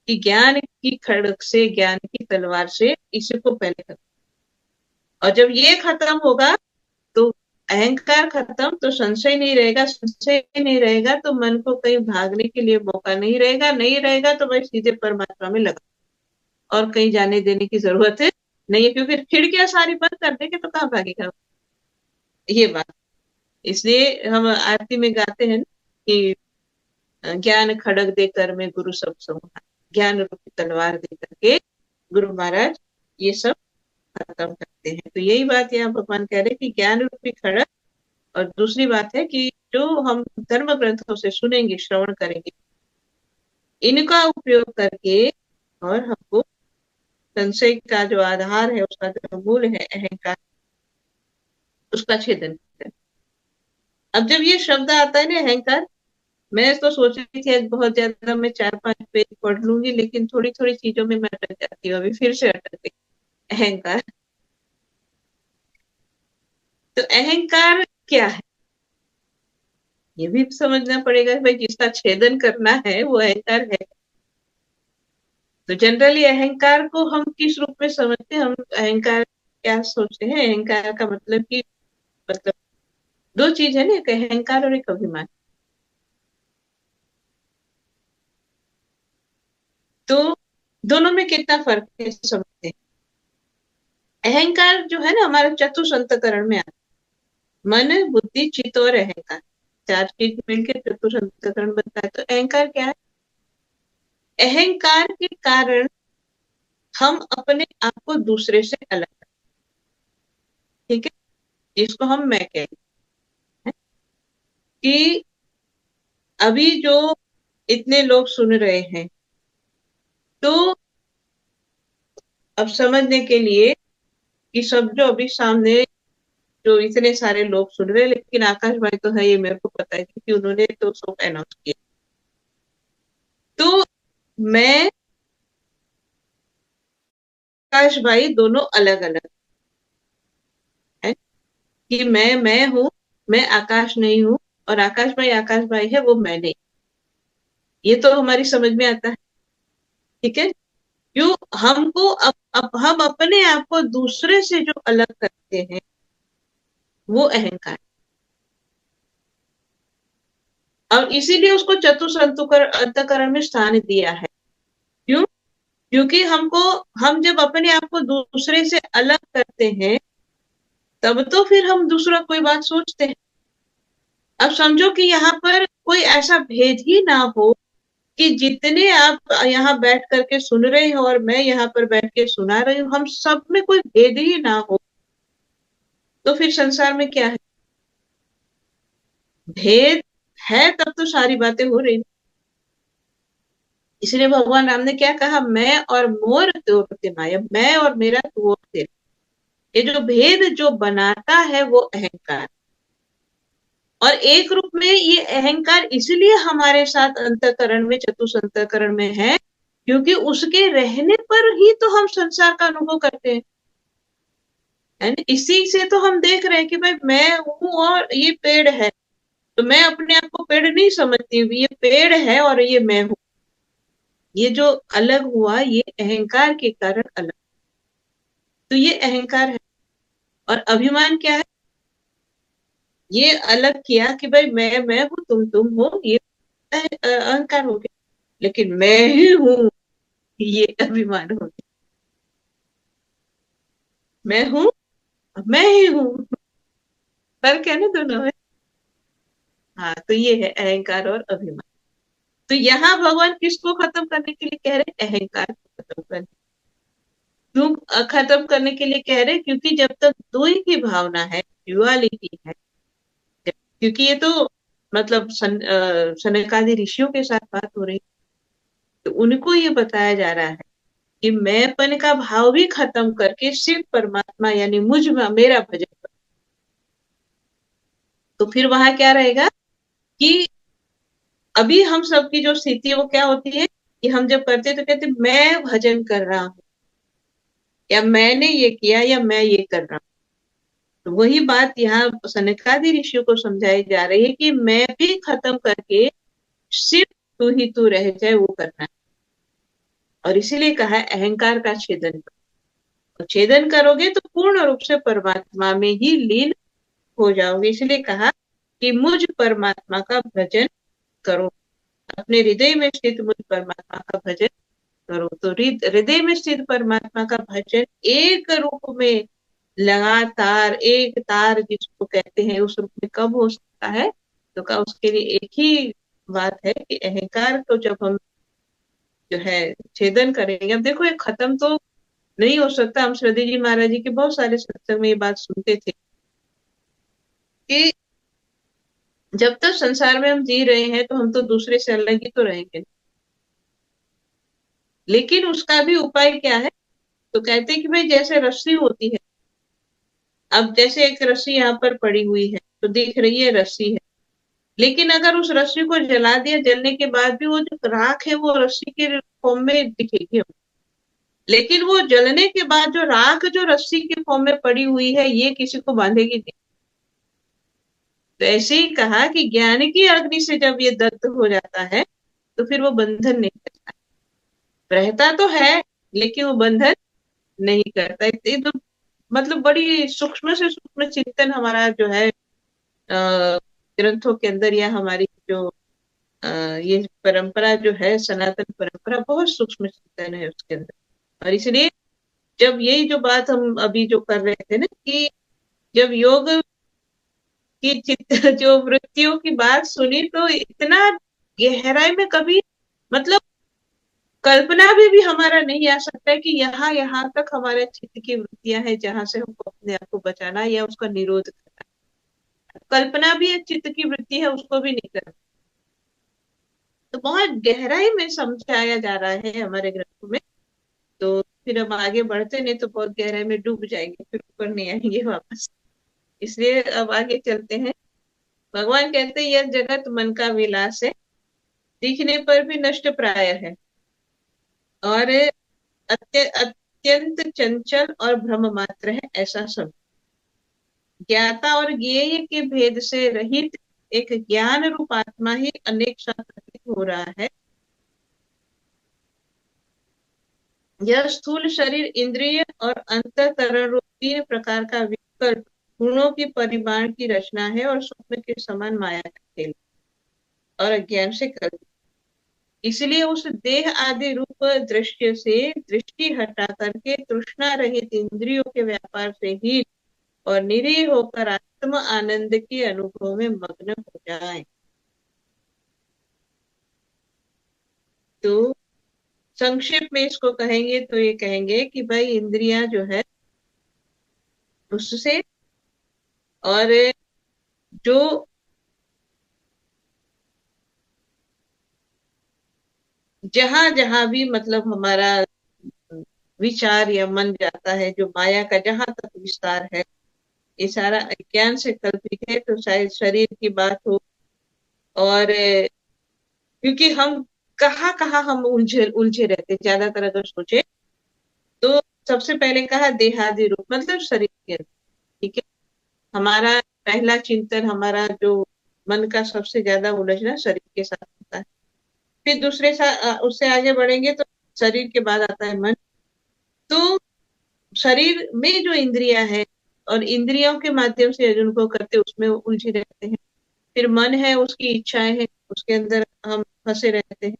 कि ज्ञान की खड्ग से, ज्ञान की तलवार से इसी को पहले खत्म। और जब ये खत्म होगा तो अहंकार खत्म, तो संशय नहीं रहेगा, संशय नहीं रहेगा तो मन को कहीं भागने के लिए मौका नहीं रहेगा, नहीं रहेगा तो भाई सीधे परमात्मा में लगा, और कहीं जाने देने की जरूरत है नहीं है, क्योंकि खिड़कियां सारी बंद कर देंगे तो कहाँ भागेगा ये बात। इसलिए हम आरती में गाते हैं कि ज्ञान खड़ग देकर मैं गुरु सब समझा, ज्ञान रूपी तलवार दे करके गुरु महाराज ये सब खत्म करते हैं। तो यही बात यहाँ भगवान कह रहे हैं कि ज्ञान रूपी खड़ग, और दूसरी बात है कि जो हम धर्म ग्रंथों से सुनेंगे, श्रवण करेंगे, इनका उपयोग करके और हमको संशय का जो आधार है, उसका जो मूल है अहंकार, उसका छेदन करते हैं। अब जब ये शब्द आता है ना अहंकार, मैं तो सोच रही थी आज बहुत ज्यादा मैं 4-5 पेज पढ़ लूंगी, लेकिन थोड़ी थोड़ी चीजों में मैं अटक जाती हूँ, अभी फिर से अटक गई। अहंकार, तो अहंकार क्या है ये भी समझना पड़ेगा भाई, जिसका छेदन करना है वो अहंकार है। तो जनरली अहंकार को हम किस रूप में समझते हैं? हम अहंकार क्या सोचते हैं? अहंकार का मतलब कि, मतलब दो चीज है ना, एक अहंकार और एक अभिमान। तो दोनों में कितना फर्क है समझते हैं। अहंकार जो है ना हमारा चतुष अंतकरण में आता है, मन बुद्धि चित्त और अहंकार, चार चीज मिलकर चतुष अंतकरण बनता है। तो अहंकार क्या है? अहंकार के कारण हम अपने आप को दूसरे से अलग, ठीक है, जिसको हम मैं कहते हैं कि अभी जो इतने लोग सुन रहे हैं, तो अब समझने के लिए कि सब जो अभी सामने जो इतने सारे लोग सुन रहे हैं, लेकिन आकाश भाई तो है, ये मेरे को पता है क्योंकि उन्होंने तो सब अनाउंस किया। तो मैं, आकाश भाई दोनों अलग अलग है, कि मैं हूँ, मैं आकाश नहीं हूँ, और आकाश भाई है, वो मैं नहीं। ये तो हमारी समझ में आता है, ठीक है। क्यों हमको अब हम अपने आप को दूसरे से जो अलग करते हैं, वो अहंकार। और इसीलिए उसको अंतःकरण में स्थान दिया है। क्यों? क्योंकि हम जब अपने आप को दूसरे से अलग करते हैं, तब तो फिर हम दूसरा कोई बात सोचते हैं। अब समझो कि यहाँ पर कोई ऐसा भेद ही ना हो कि जितने आप यहाँ बैठ करके सुन रहे हो और मैं यहाँ पर बैठ के सुना रही हूँ, हम सब में कोई भेद ही ना हो, तो फिर संसार में क्या है? भेद है तब तो सारी बातें हो रही। इसलिए भगवान राम ने क्या कहा, मैं और मोर त्यों माया, मैं और मेरा तू और तेरा। ये जो भेद जो बनाता है वो अहंकार। और एक रूप में ये अहंकार इसलिए हमारे साथ अंतःकरण में, चतुष अंतःकरण में है, क्योंकि उसके रहने पर ही तो हम संसार का अनुभव करते हैं, है ना। इसी से तो हम देख रहे हैं कि भाई मैं हूं और ये पेड़ है, तो मैं अपने आप को पेड़ नहीं समझती हूँ, ये पेड़ है और ये मैं हूँ। ये जो अलग हुआ, ये अहंकार के कारण अलग। तो ये अहंकार है। और अभिमान क्या है? ये अलग किया कि भाई मैं हूँ, तुम हो, ये अहंकार हो गया। लेकिन मैं ही हूँ, ये अभिमान हो गया। मैं हूँ, मैं ही हूँ, फर्क है ना दोनों में। हाँ, तो ये है अहंकार और अभिमान। तो यहाँ भगवान किसको खत्म करने के लिए कह रहे हैं? अहंकार को खत्म करने। क्यों खत्म करने के लिए कह रहे हैं? क्योंकि जब तक दो ही की भावना है, ड्युअलिटी है, क्योंकि ये तो मतलब सनकादि ऋषियों के साथ बात हो रही है, तो उनको ये बताया जा रहा है कि मैंपन का भाव भी खत्म करके सिर्फ परमात्मा यानी मुझ में मेरा भजन करो। तो फिर वहां क्या रहेगा कि अभी हम सबकी जो स्थिति है वो क्या होती है कि हम जब करते तो कहते मैं भजन कर रहा हूँ, या मैंने ये किया, या मैं ये कर रहा हूँ। तो वही बात यहाँ सनकादि ऋषियों को समझाई जा रही है कि मैं भी खत्म करके सिर्फ तू रह जाए, वो करना है। और इसीलिए कहा है अहंकार का छेदन करो। तो छेदन करोगे तो पूर्ण रूप से परमात्मा में ही लीन हो जाओगे। इसलिए कहा कि मुझ परमात्मा का भजन करो, अपने हृदय में स्थित मुझ परमात्मा का भजन करो। तो हृदय में स्थित परमात्मा का भजन एक रूप में लगातार, एक तार जिसको कहते हैं, उस रूप में कब हो सकता है? तो का उसके लिए एक ही बात है कि अहंकार को जब हम जो है छेदन करेंगे। अब देखो ये खत्म तो नहीं हो सकता। हम श्रद्धे जी महाराज जी के बहुत सारे सत्संग में ये बात सुनते थे कि जब तक संसार में हम जी रहे हैं तो हम तो दूसरे से अलग ही तो रहेंगे। लेकिन उसका भी उपाय क्या है? तो कहते हैं कि भाई जैसे रस्सी होती है, अब जैसे एक रस्सी यहाँ पर पड़ी हुई है तो दिख रही है रस्सी है, लेकिन अगर उस रस्सी को जला दिया, जलने के बाद भी वो जो राख है वो रस्सी के फॉर्म में दिखेगी। लेकिन वो जलने के बाद जो राख जो रस्सी के फॉर्म में पड़ी हुई है, ये किसी को बांधेगी नहीं। तो ऐसे ही कहा कि ज्ञान की अग्नि से जब ये दग्ध हो जाता है तो फिर वो बंधन नहीं करता। रहता तो है लेकिन वो बंधन नहीं करता। ये तो मतलब बड़ी सूक्ष्म से सूक्ष्म चिंतन हमारा जो है ग्रंथों के अंदर, या हमारी जो ये परंपरा जो है सनातन परंपरा, बहुत सूक्ष्म चिंतन है उसके अंदर। और इसलिए जब यही जो बात हम अभी जो कर रहे थे ना कि जब योग की चित्त जो वृत्तियों की बात सुनी तो इतना गहराई में कभी मतलब कल्पना भी हमारा नहीं आ सकता है कि यहाँ तक हमारे चित्त की वृत्तियां हैं जहां से हमको अपने आप को बचाना या उसका निरोध करना। कल्पना भी एक चित्त की वृत्ति है, उसको भी नहीं करना। तो बहुत गहराई में समझाया जा रहा है हमारे ग्रंथों में। तो फिर हम आगे बढ़ते नहीं तो बहुत गहराई में डूब जाएंगे, फिर ऊपर नहीं आएंगे वापस। इसलिए अब आगे चलते हैं। भगवान कहते हैं यह जगत मन का विलास है, दिखने पर भी नष्ट प्राय है, और अत्यंत चंचल और भ्रम मात्र है, ऐसा सब। ज्ञाता और ज्ञेय के भेद से रहित एक ज्ञान रूप आत्मा ही अनेक सा प्रतीत हो रहा है। यह स्थूल शरीर, इंद्रिय और अंतःकरण रूप तीन प्रकार का विकल्प गुणों की परिमाण की रचना है, और स्वप्न के समान माया का खेल और अज्ञान से कल्पित। इसलिए उस देह आदि रूप दृश्य से दृष्टि हटा करके तृष्णा रहित इंद्रियों के व्यापार से ही और निरीह होकर आत्म आनंद के अनुभव में मग्न हो जाए। तो संक्षेप में इसको कहेंगे तो ये कहेंगे कि भाई इंद्रियां जो है उससे, और जो जहां जहां भी मतलब हमारा विचार या मन जाता है, जो माया का जहां तक विस्तार है, ये सारा अज्ञान से कल्पित है। तो शायद शरीर की बात हो, और क्योंकि हम कहाँ कहाँ हम उलझे उलझे रहते ज्यादातर अगर सोचे तो। सबसे पहले कहा देहादि रूप मतलब शरीर के अंदर, ठीक है। हमारा पहला चिंतन, हमारा जो मन का सबसे ज्यादा उलझना शरीर के साथ होता है। फिर उससे आगे बढ़ेंगे तो शरीर के बाद आता है मन। तो शरीर में जो इंद्रियां है और इंद्रियों के माध्यम से उनको करते उसमें उलझे रहते हैं। फिर मन है, उसकी इच्छाएं हैं, उसके अंदर हम फंसे रहते हैं।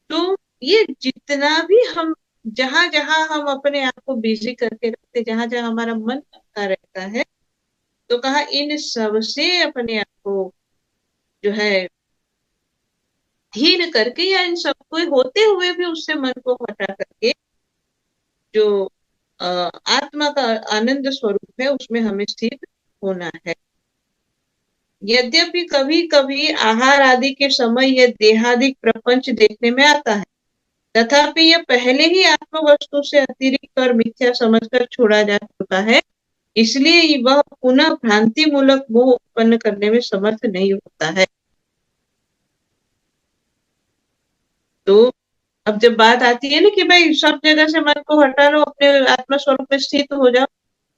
तो ये जितना भी हम जहां जहां हम अपने आप को बिजी करके रखते, जहां जहां हमारा मन का रहता है, तो कहा इन सब से अपने आप को जो है हीन करके, या इन सबको होते हुए भी उससे मन को हटा करके जो आत्मा का आनंद स्वरूप है उसमें हमें स्थित होना है। यद्यपि कभी कभी आहार आदि के समय यह देहादिक प्रपंच देखने में आता है, तथापि यह पहले ही आत्म वस्तु से अतिरिक्त और मिथ्या समझकर छोड़ा जा चुका है, इसलिए वह पुनः भ्रांति मूलक मोह उत्पन्न करने में समर्थ नहीं होता है। तो अब जब बात आती है ना कि भाई सब जगह से मन को हटा लो, अपने आत्मा स्वरूप में स्थित हो जाओ,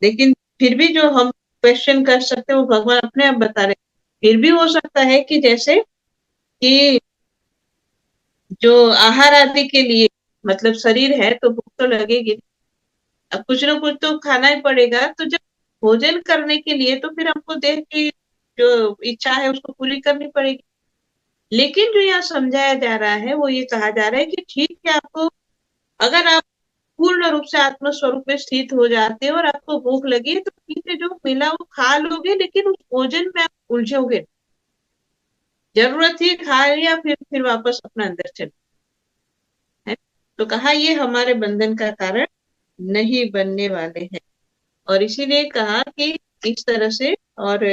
लेकिन फिर भी जो हम क्वेश्चन कर सकते हैं वो भगवान अपने आप बता रहे। फिर भी हो सकता है कि जैसे कि जो आहार आदि के लिए मतलब शरीर है तो भूख तो लगेगी, अब कुछ ना कुछ तो खाना ही पड़ेगा। तो जब भोजन करने के लिए तो फिर हमको देह की जो इच्छा है उसको पूरी करनी पड़ेगी। लेकिन जो यहाँ समझाया जा रहा है वो ये कहा जा रहा है कि ठीक है, आपको अगर आप पूर्ण रूप से आत्म स्वरूप में स्थित हो जाते हो और आपको भूख लगी है तो ठीक है, जो मिला वो खा लोगे, लेकिन उस भोजन में आप उलझोगे। जरूरत ही खा लिया, फिर वापस अपना अंदर चले है। तो कहा ये हमारे बंधन का कारण नहीं बनने वाले हैं, और इसीलिए कहा कि इस तरह से और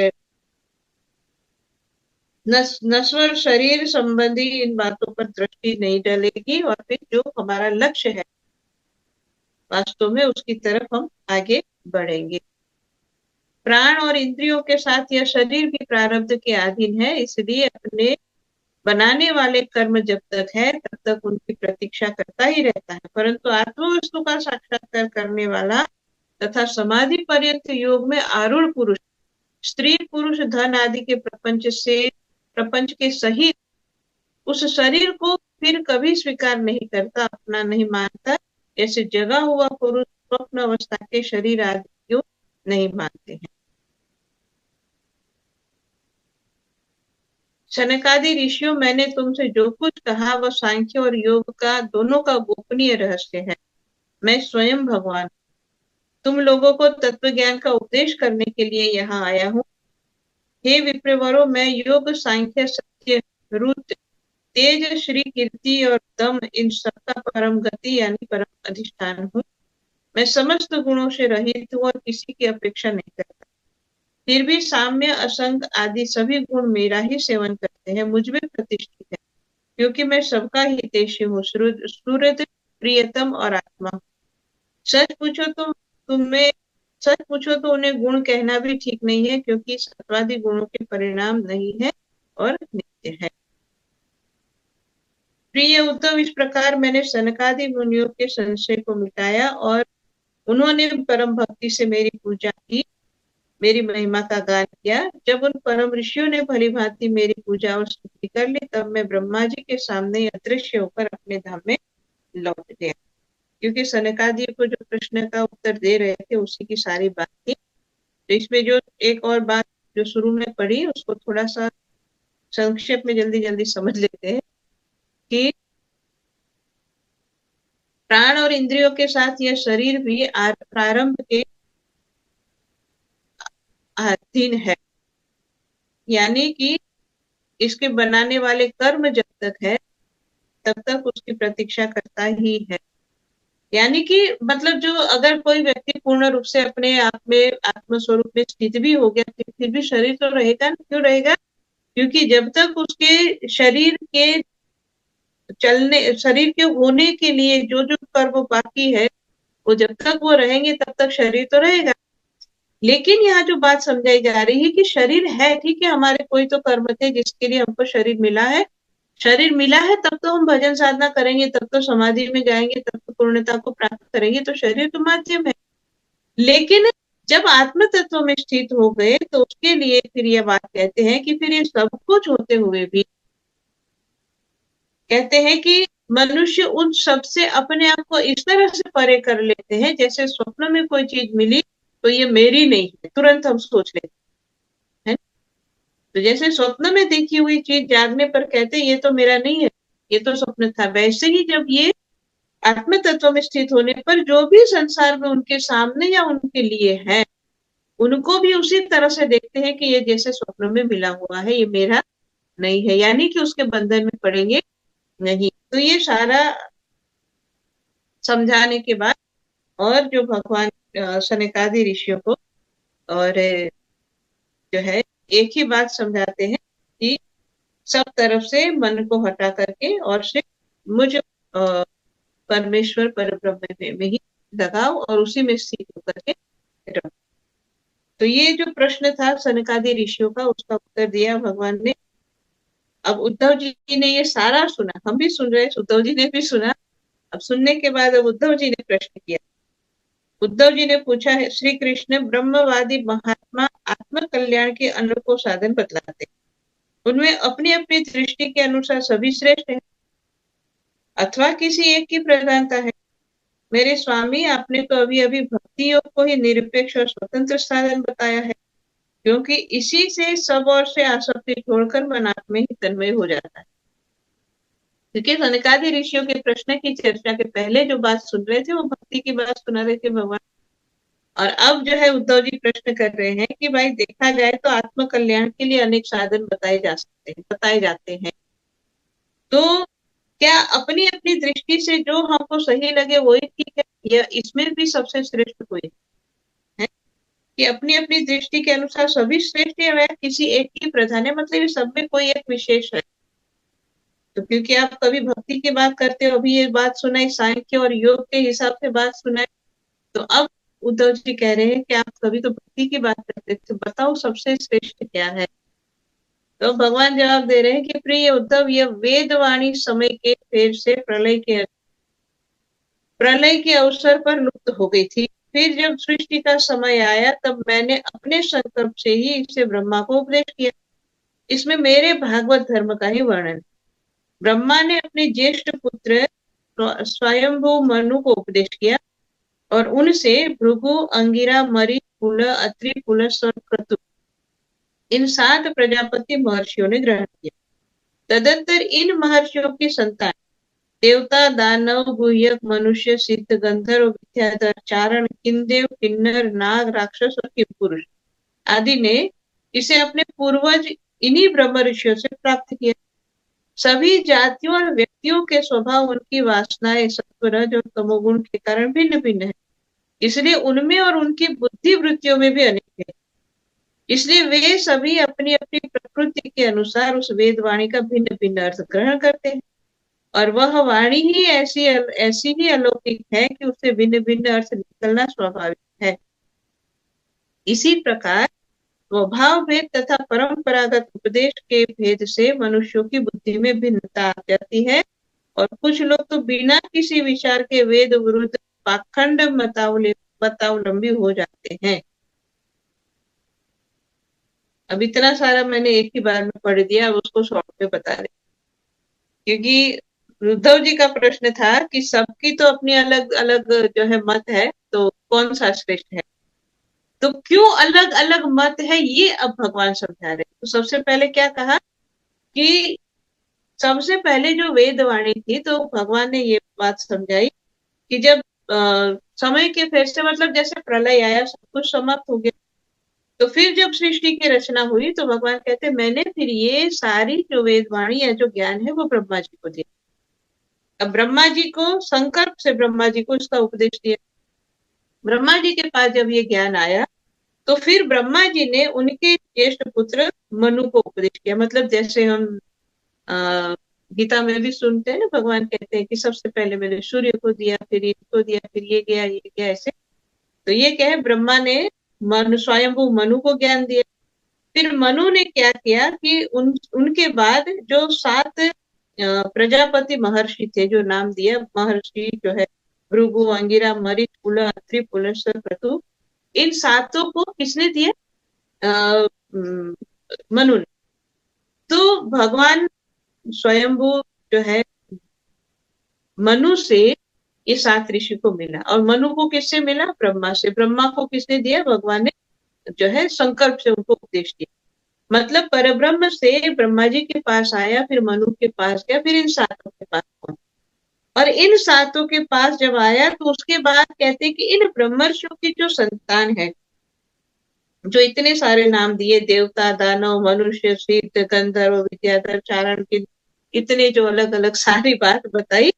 नश्वर शरीर संबंधी इन बातों पर दृष्टि नहीं डलेगी, और फिर जो हमारा लक्ष्य है वास्तव में उसकी तरफ हम आगे बढ़ेंगे। प्राण और इंद्रियों के साथ यह शरीर भी प्रारब्ध के अधीन है, इसलिए अपने बनाने वाले कर्म जब तक है तब तक उनकी प्रतीक्षा करता ही रहता है। परंतु आत्मवस्तु का साक्षात्कार करने वाला तथा समाधि पर्यंत योग में आरूढ़ पुरुष स्त्री पुरुष धन आदि के प्रपंच के सहित उस शरीर को फिर कभी स्वीकार नहीं करता, अपना नहीं मानता, जैसे जगा हुआ पुरुष स्वप्न अवस्था के शरीर आदि को नहीं मानते हैं। सनकादि ऋषियों, मैंने तुमसे जो कुछ कहा वह सांख्य और योग का दोनों का गोपनीय रहस्य है। मैं स्वयं भगवान तुम लोगों को तत्व ज्ञान का उपदेश करने के लिए यहाँ आया हूँ। हे विप्रवरों, मैं योग सांख्य सत्य रुद्र तेज श्री कीर्ति और दम इन सबका परम गति यानी परम अधिष्ठान हूँ। मैं समस्त गुणों से रहित हूँ और किसी की अपेक्षा नहीं करता। फिर भी साम्य असंग आदि सभी गुण मेरा ही सेवन करते हैं, मुझ में प्रतिष्ठित है। क्योंकि मैं सबका हितैषी हूँ, सुहृद, प्रियतम और आत्मा। सच पूछो तो तुम्हें सच पूछो तो उन्हें गुण कहना भी ठीक नहीं है, क्योंकि सत्वादि गुणों के परिणाम नहीं है और नित्य है। प्रिय उद्धव, इस प्रकार मैंने सनकादि मुनियों के संशय को मिटाया और उन्होंने परम भक्ति से मेरी पूजा की, मेरी महिमा का गान किया। जब उन परम ऋषियों ने भली भांति मेरी पूजा और स्तुति कर ली, तब मैं ब्रह्मा जी के सामने अदृश्य होकर अपने धाम में लौट गया। क्योंकि सनकादि को जो प्रश्न का उत्तर दे रहे थे उसी की सारी बात थी। तो इसमें जो एक और बात जो शुरू में पढ़ी उसको थोड़ा सा संक्षेप में जल्दी जल्दी समझ लेते हैं कि प्राण और इंद्रियों के साथ यह शरीर भी प्रारंभ के अधीन है, यानी कि इसके बनाने वाले कर्म जब तक है तब तक उसकी प्रतीक्षा करता ही है। यानी कि मतलब जो अगर कोई व्यक्ति पूर्ण रूप से अपने आप में आत्म स्वरूप में स्थित भी हो गया फिर भी शरीर तो रहेगा। क्यों रहेगा? क्योंकि जब तक उसके शरीर के शरीर के होने के लिए जो जो कर्म बाकी है वो जब तक वो रहेंगे तब तक शरीर तो रहेगा। लेकिन यहाँ जो बात समझाई जा रही है कि शरीर है, ठीक है, हमारे कोई तो कर्म थे जिसके लिए हमको शरीर मिला है। शरीर मिला है तब तो हम भजन साधना करेंगे, तब तो समाधि में जाएंगे, तब तो पूर्णता को प्राप्त करेंगे। तो शरीर तो माध्यम है। लेकिन जब आत्म तत्व में स्थित हो गए तो उसके लिए फिर ये बात कहते हैं कि फिर ये सब कुछ होते हुए भी कहते हैं कि मनुष्य उन सब से अपने आप को इस तरह से परे कर लेते हैं जैसे स्वप्न में कोई चीज मिली तो ये मेरी नहीं है, तुरंत हम सोच लेते हैं। तो जैसे स्वप्न में देखी हुई चीज जागने पर कहते हैं ये तो मेरा नहीं है, ये तो स्वप्न था, वैसे ही जब ये आत्म तत्व में स्थित होने पर जो भी संसार में उनके सामने या उनके लिए है उनको भी उसी तरह से देखते हैं कि ये जैसे स्वप्न में मिला हुआ है, ये मेरा नहीं है, यानी कि उसके बंधन में पड़ेंगे नहीं। तो ये सारा समझाने के बाद और जो भगवान सनकादि ऋषियों को और जो है एक ही बात समझाते हैं कि सब तरफ से मन को हटा करके और सिर्फ मुझ परमेश्वर पर ब्रह्म में ही लगाओ और उसी में स्थित होकर के रहो। तो ये जो प्रश्न था सनकादि ऋषियों का उसका उत्तर दिया भगवान ने। अब उद्धव जी ने ये सारा सुना, हम भी सुन रहे, उद्धव जी ने भी सुना। अब सुनने के बाद अब उद्धव जी ने प्रश्न किया। उद्धव जी ने पूछा है, श्री कृष्ण ब्रह्मवादी महात्मा आत्म कल्याण के अनूठों साधन बतलाते, उनमें अपनी अपनी दृष्टि के अनुसार सभी श्रेष्ठ है अथवा किसी एक की प्रधानता है? मेरे स्वामी, आपने तो अभी अभी भक्ति योग को ही निरपेक्ष और स्वतंत्र साधन बताया है, क्योंकि इसी से सब और से आसक्ति छोड़कर मन आत्मा ही तन्मय हो जाता है। क्योंकि सनकादि ऋषियों के प्रश्न की चर्चा के पहले जो बात सुन रहे थे वो भक्ति की बात सुना रहे थे भगवान, और अब जो है उद्धव जी प्रश्न कर रहे हैं कि भाई देखा जाए तो आत्म कल्याण के लिए अनेक साधन बताए जाते हैं, तो क्या अपनी अपनी दृष्टि से जो हमको सही लगे वही ठीक है, या इसमें भी सबसे श्रेष्ठ कोई है? कि अपनी अपनी दृष्टि के अनुसार सभी श्रेष्ठ है या किसी एक की प्रधान है, मतलब सब में कोई एक विशेष है? तो क्योंकि आप कभी भक्ति की बात करते हो, अभी ये बात सुनाई सांख्य और योग के हिसाब से बात सुनाई, तो अब उद्धव जी कह रहे हैं कि आप कभी तो भक्ति की बात करते थे, बताओ सबसे श्रेष्ठ क्या है? तो भगवान जवाब दे रहे हैं कि प्रिय उद्धव, यह वेदवाणी समय के फेर से प्रलय के अवसर पर लुप्त हो गई थी। फिर जब सृष्टि का समय आया तब मैंने अपने संकल्प से ही इसे ब्रह्मा को उपदेश किया। इसमें मेरे भागवत धर्म का ही वर्णन। ब्रह्मा ने अपने ज्येष्ठ पुत्र स्वयंभू मनु को उपदेश किया और उनसे भृगु, अंगिरा, मरी, पुल, अत्रि, पुलस और क्रतु इन 7 प्रजापति महर्षियों ने ग्रहण किया। तदंतर इन महर्षियों की संतान देवता, दानव, गुह्यक, मनुष्य, सिद्ध, गंधर्व, विद्याधर, चारण, किन्देव, किन्नर, नाग, राक्षस और किंपुरुष आदि ने इसे अपने पूर्वज इन्हीं ब्रह्म ऋषियों से प्राप्त किया। सभी जातियों और व्यक्तियों के स्वभाव, उनकी वासनाएं सत्व, रज और तमोगुण के कारण भिन्न भिन्न है, इसलिए उनमें और उनकी बुद्धि वृत्तियों में भी अनेक है। इसलिए वे सभी अपनी अपनी प्रकृति के अनुसार उस वेद वाणी का भिन्न भिन्न अर्थ ग्रहण करते हैं, और वह वाणी ही ऐसी ऐसी ही अलौकिक है कि उससे भिन्न भिन्न अर्थ निकलना स्वाभाविक है। इसी प्रकार स्वभाव भेद तथा परंपरागत उपदेश के भेद से मनुष्यों की बुद्धि में भिन्नता आ जाती है, और कुछ लोग तो बिना किसी विचार के वेद विरुद्ध पाखंड मतावलंबी हो जाते हैं। अब इतना सारा मैंने एक ही बार में पढ़ दिया, अब उसको शॉर्ट में बता रहे, क्योंकि उद्धव जी का प्रश्न था कि सबकी तो अपनी अलग अलग जो है मत है, तो कौन सा श्रेष्ठ है, तो क्यों अलग अलग मत है ये अब भगवान समझा रहे। तो सबसे पहले क्या कहा कि सबसे पहले जो वेदवाणी थी, तो भगवान ने ये बात समझाई कि जब समय के फेर से, मतलब जैसे प्रलय आया, सब कुछ समाप्त हो गया, तो फिर जब सृष्टि की रचना हुई, तो भगवान कहते मैंने फिर ये सारी जो वेदवाणी या जो ज्ञान है वो ब्रह्मा जी को दिया। अब ब्रह्मा जी को, संकल्प से ब्रह्मा जी को इसका उपदेश दिया। ब्रह्मा जी के पास जब ये ज्ञान आया, तो फिर ब्रह्मा जी ने उनके ज्येष्ठ पुत्र मनु को उपदेश किया। मतलब जैसे हम गीता में भी सुनते हैं ना, भगवान कहते हैं कि सबसे पहले मैंने सूर्य को दिया, फिर इसको दिया, फिर ये गया, ये गया, ऐसे। तो ये क्या है, ब्रह्मा ने स्वयंभू मनु को ज्ञान दिया। फिर मनु ने क्या किया कि उनके बाद जो 7 प्रजापति महर्षि थे, जो नाम दिया महर्षि जो है, भृगु, अंगिरा, मरीच, पुल, अत्रि, पुलस्त्य, क्रतु, इन सातों को किसने दिया? मनु ने। तो भगवान स्वयंभू जो है मनु से ये 7 ऋषि को मिला, और मनु को किससे मिला? ब्रह्मा से। ब्रह्मा को किसने दिया? भगवान ने जो है संकल्प से उनको उपदेश दिया। मतलब परब्रह्म से ब्रह्मा जी के पास आया, फिर मनु के पास गया, फिर इन सातों के पास पहुंचा। और इन सातों के पास जब आया, तो उसके बाद कहते हैं कि इन ब्रह्मर्षियों की जो संतान है, जो इतने सारे नाम दिए, देवता, दानव, मनुष्य, सिद्ध, गंधर्व, विद्याधर, चारण की, इतने जो अलग अलग सारी बात बताई,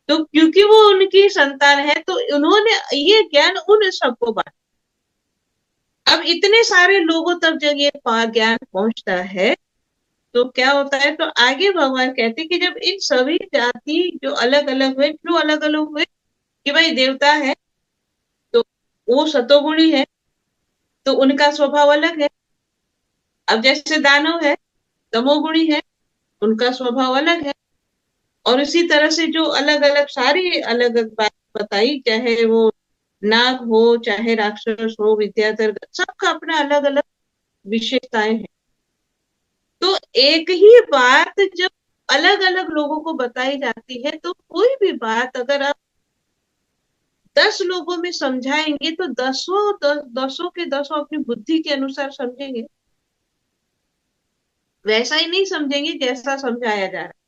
तो क्योंकि वो उनकी संतान है, तो उन्होंने ये ज्ञान उन सबको बांटा। अब इतने सारे लोगों तक जब ये ज्ञान पहुंचता है, तो क्या होता है, तो आगे भगवान कहते हैं कि जब इन सभी जाति जो अलग अलग हुए, क्यों अलग अलग हुए? कि भाई देवता है तो वो सतोगुणी है, तो उनका स्वभाव अलग है। अब जैसे दानव है, तमोगुणी है, उनका स्वभाव अलग है। और इसी तरह से जो अलग अलग सारी अलग अलग बात बताई, चाहे वो नाग हो, चाहे राक्षस हो, विद्याधर, सबका अपना अलग अलग विशेषताएं हैं। तो एक ही बात जब अलग अलग लोगों को बताई जाती है, तो कोई भी बात अगर आप 10 लोगों में समझाएंगे, तो दसों के दसों अपनी बुद्धि के अनुसार समझेंगे। वैसा ही नहीं समझेंगे जैसा समझाया जा रहा है।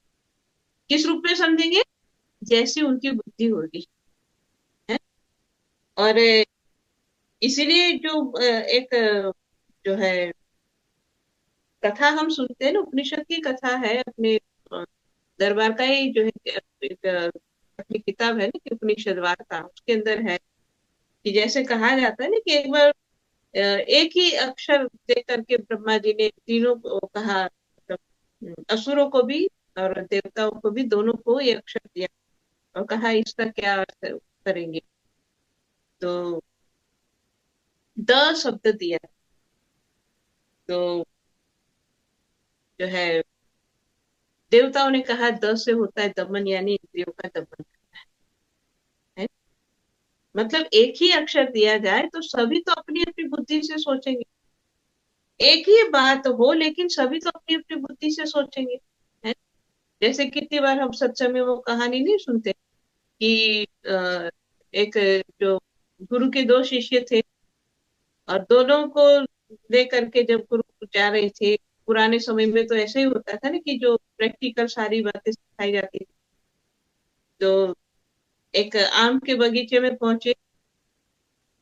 किस रूप में समझेंगे? जैसी उनकी बुद्धि होगी, है। और इसीलिए जो एक जो है कथा हम सुनते हैं ना, उपनिषद की कथा है, अपने दरबार का ही जो है एक अपनी किताब है ना कि उपनिषद वार्ता, उसके अंदर है कि जैसे कहा जाता है ना कि एक बार एक ही अक्षर दे करके ब्रह्मा जी ने तीनों को कहा, मतलब असुरों को भी और देवताओं को भी, दोनों को ये अक्षर दिया, और कहा इसका क्या अर्थ करेंगे। तो द शब्द दिया, तो जो है देवताओं ने कहा द से होता है दमन, यानी इंद्रियों का दमन है। मतलब एक ही अक्षर दिया जाए तो सभी तो अपनी अपनी बुद्धि से सोचेंगे, एक ही बात हो लेकिन सभी तो अपनी अपनी बुद्धि से सोचेंगे, है। जैसे कितनी बार हम सत्संग में वो कहानी नहीं सुनते कि एक जो गुरु के 2 शिष्य थे, और दोनों को लेकर के जब गुरु जा रहे थे, पुराने समय में तो ऐसे ही होता था ना कि जो प्रैक्टिकल सारी बातें सिखाई जाती थी। तो एक आम के बगीचे में पहुंचे,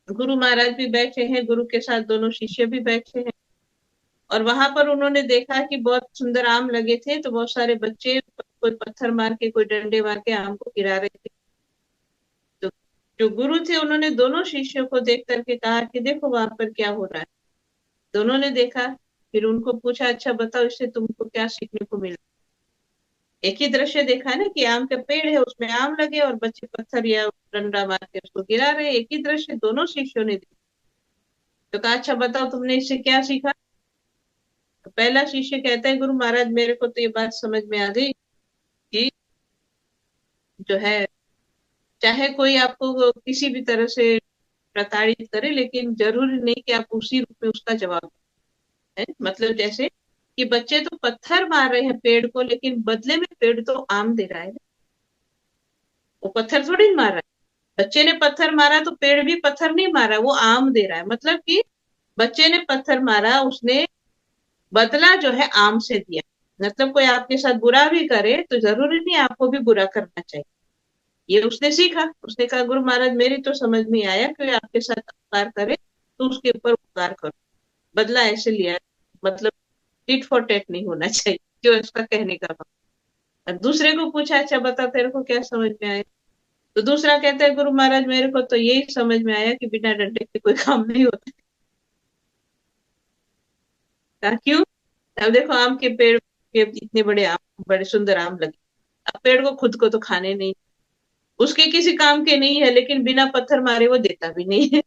गुरु महाराज भी बैठे हैं, गुरु के साथ दोनों शिष्य भी बैठे हैं, और वहां पर उन्होंने देखा कि बहुत सुंदर आम लगे थे, तो बहुत सारे बच्चे कोई पत्थर मार के, कोई डंडे मार के आम को गिरा रहे थे। तो जो गुरु थे, उन्होंने दोनों शिष्यों को देख करके कहा कि देखो वहां पर क्या हो रहा है। दोनों ने देखा, फिर उनको पूछा अच्छा बताओ इससे तुमको क्या सीखने को मिला। एक ही दृश्य देखा है ना कि आम का पेड़ है, उसमें आम लगे और बच्चे पत्थर या डंडा मार के उसको गिरा रहे, एक ही दृश्य दोनों शिष्यों ने देखा। तो कहा अच्छा बताओ तुमने इससे क्या सीखा। तो पहला शिष्य कहता है गुरु महाराज मेरे को तो ये बात समझ में आ गई कि जो है चाहे कोई आपको किसी भी तरह से प्रताड़ित करे, लेकिन जरूरी नहीं कि आप उसी रूप में उसका जवाब है। मतलब जैसे कि बच्चे तो पत्थर मार रहे हैं पेड़ को, लेकिन बदले में पेड़ तो आम दे रहा है। वो पत्थर थोड़ी मार रहा है, बच्चे ने पत्थर मारा तो पेड़ भी पत्थर नहीं मारा, वो आम दे रहा है। मतलब कि बच्चे ने पत्थर मारा, उसने बदला जो है आम से दिया। मतलब कोई आपके साथ बुरा भी करे तो जरूरी नहीं आपको भी बुरा करना चाहिए। ये उसने सीखा। उसने कहा गुरु महाराज मेरी तो समझ में आया कि आपके साथ उपकार करे तो उसके ऊपर उपकार करो, बदला ऐसे लिया। मतलब टिट फॉर टेट नहीं होना चाहिए, जो इसका कहने का भाव। दूसरे को पूछा अच्छा बता तेरे को क्या समझ में आया। तो दूसरा कहता है गुरु महाराज मेरे को तो यही समझ में आया कि बिना डंडे के कोई काम नहीं होता। कहा क्यों। अब देखो आम के पेड़ के इतने बड़े आम, बड़े सुंदर आम लगे, अब पेड़ को खुद को तो खाने नहीं, उसके किसी काम के नहीं है, लेकिन बिना पत्थर मारे वो देता भी नहीं है।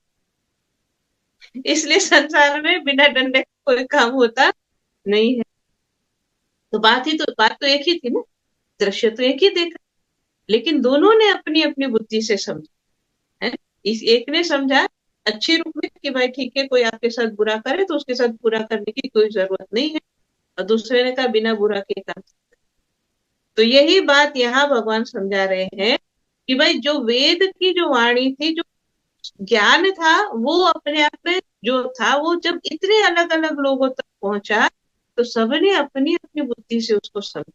इसलिए संसार में बिना डंडे का कोई काम होता नहीं है। तो बात तो एक ही थी ना, दृश्य तो एक ही देखा, लेकिन दोनों ने अपनी अपनी बुद्धि से समझा है। इस एक ने समझा अच्छे रूप में कि भाई ठीक है कोई आपके साथ बुरा करे तो उसके साथ बुरा करने की कोई जरूरत नहीं है, और दूसरे ने कहा बिना बुरा के काम। तो यही बात यहाँ भगवान समझा रहे हैं कि भाई जो वेद की जो वाणी थी, जो ज्ञान था, वो अपने आप में जो था, वो जब इतने अलग अलग लोगों तक पहुंचा तो सबने अपनी अपनी बुद्धि से उसको समझा।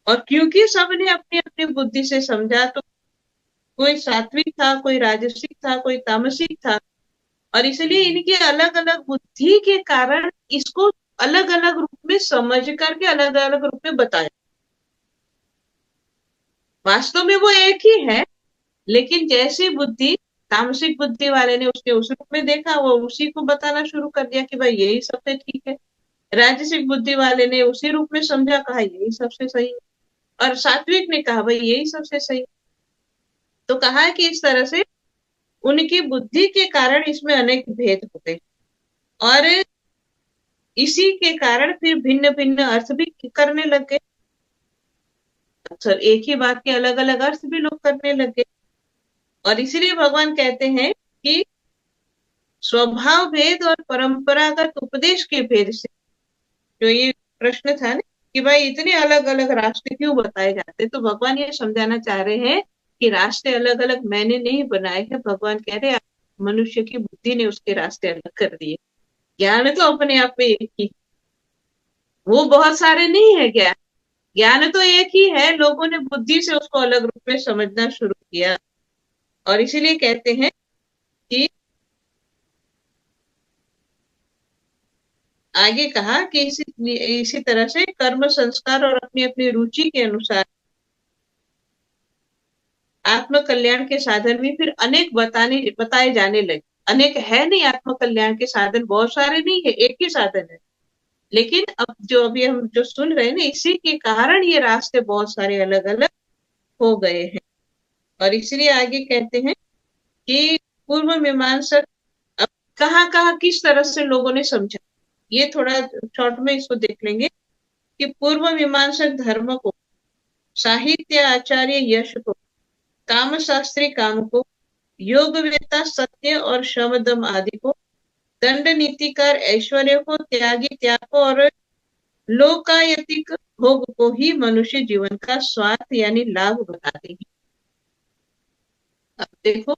और क्योंकि सबने अपनी अपनी बुद्धि से समझा तो कोई सात्विक था, कोई राजसिक था, कोई तामसिक था, और इसलिए इनकी अलग अलग बुद्धि के कारण इसको अलग अलग रूप में समझ करके अलग अलग रूप में बताया। वास्तव में वो एक ही है, लेकिन जैसी बुद्धि तामसिक बुद्धि वाले ने उसके उस रूप में देखा, वो उसी को बताना शुरू कर दिया कि भाई यही सबसे ठीक है। राजसिक बुद्धि वाले ने उसी रूप में समझा, कहा यही सबसे सही है, और सात्विक ने कहा भाई यही सबसे सही। तो कहा कि इस तरह से उनकी बुद्धि के कारण इसमें अनेक भेद हो गए, और इसी के कारण फिर भिन्न भिन्न अर्थ भी करने लग गए। अक्सर एक ही बात के अलग अलग अर्थ भी लोग करने लग गए। और इसीलिए भगवान कहते हैं कि स्वभाव भेद और परंपरागत उपदेश के भेद से, जो ये प्रश्न था ना कि भाई इतने अलग अलग रास्ते क्यों बताए जाते, तो भगवान ये समझाना चाह रहे हैं कि रास्ते अलग अलग मैंने नहीं बनाए हैं। भगवान कह रहे हैं मनुष्य की बुद्धि ने उसके रास्ते अलग कर दिए। ज्ञान तो अपने आप में एक ही, वो बहुत सारे नहीं है। ज्ञान ज्ञान तो एक ही है, लोगों ने बुद्धि से उसको अलग रूप में समझना शुरू किया। और इसीलिए कहते हैं कि आगे कहा कि इसी तरह से कर्म संस्कार और अपनी अपनी रुचि के अनुसार आत्म कल्याण के साधन भी फिर अनेक बताए जाने लगे। अनेक है नहीं, आत्म कल्याण के साधन बहुत सारे नहीं है, एक ही साधन है। लेकिन अब जो अभी हम जो सुन रहे हैं ना, इसी के कारण ये रास्ते बहुत सारे अलग अलग हो गए हैं। और इसलिए आगे कहते हैं कि पूर्व मीमांसक अब कहाँ कहाँ किस तरह से लोगों ने समझा, ये थोड़ा शॉर्ट में इसको देख लेंगे कि पूर्व मीमांसक धर्म को, साहित्य आचार्य यश को, काम शास्त्री काम को, योगवेत्ता सत्य और शम दम आदि को, दंड नीतिकार ऐश्वर्य को, त्यागी त्याग को, और लोकायतिक भोग को ही मनुष्य जीवन का स्वार्थ यानी लाभ बताते हैं। अब देखो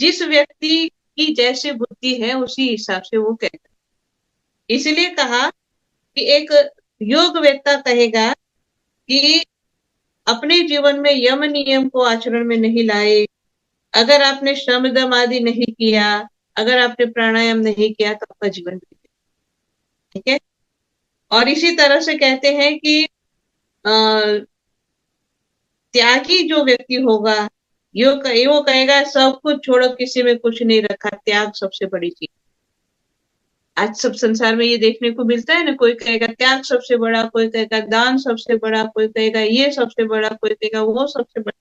जिस व्यक्ति की जैसे बुद्धि है उसी हिसाब से वो कहता है। इसलिए कहा कि एक योगवेत्ता कहेगा कि अपने जीवन में यम नियम को आचरण में नहीं लाए, अगर आपने श्रम दम आदि नहीं किया, अगर आपने प्राणायाम नहीं किया तो आपका जीवन बीते। ठीक है। और इसी तरह से कहते हैं कि त्यागी जो व्यक्ति होगा, वो कहेगा सब कुछ छोड़ो, किसी में कुछ नहीं रखा, त्याग सबसे बड़ी चीज। आज सब संसार में ये देखने को मिलता है ना, कोई कहेगा त्याग सबसे बड़ा, कोई कहेगा दान सबसे बड़ा, कोई कहेगा ये सबसे बड़ा, कोई कहेगा वो सबसे बड़ा।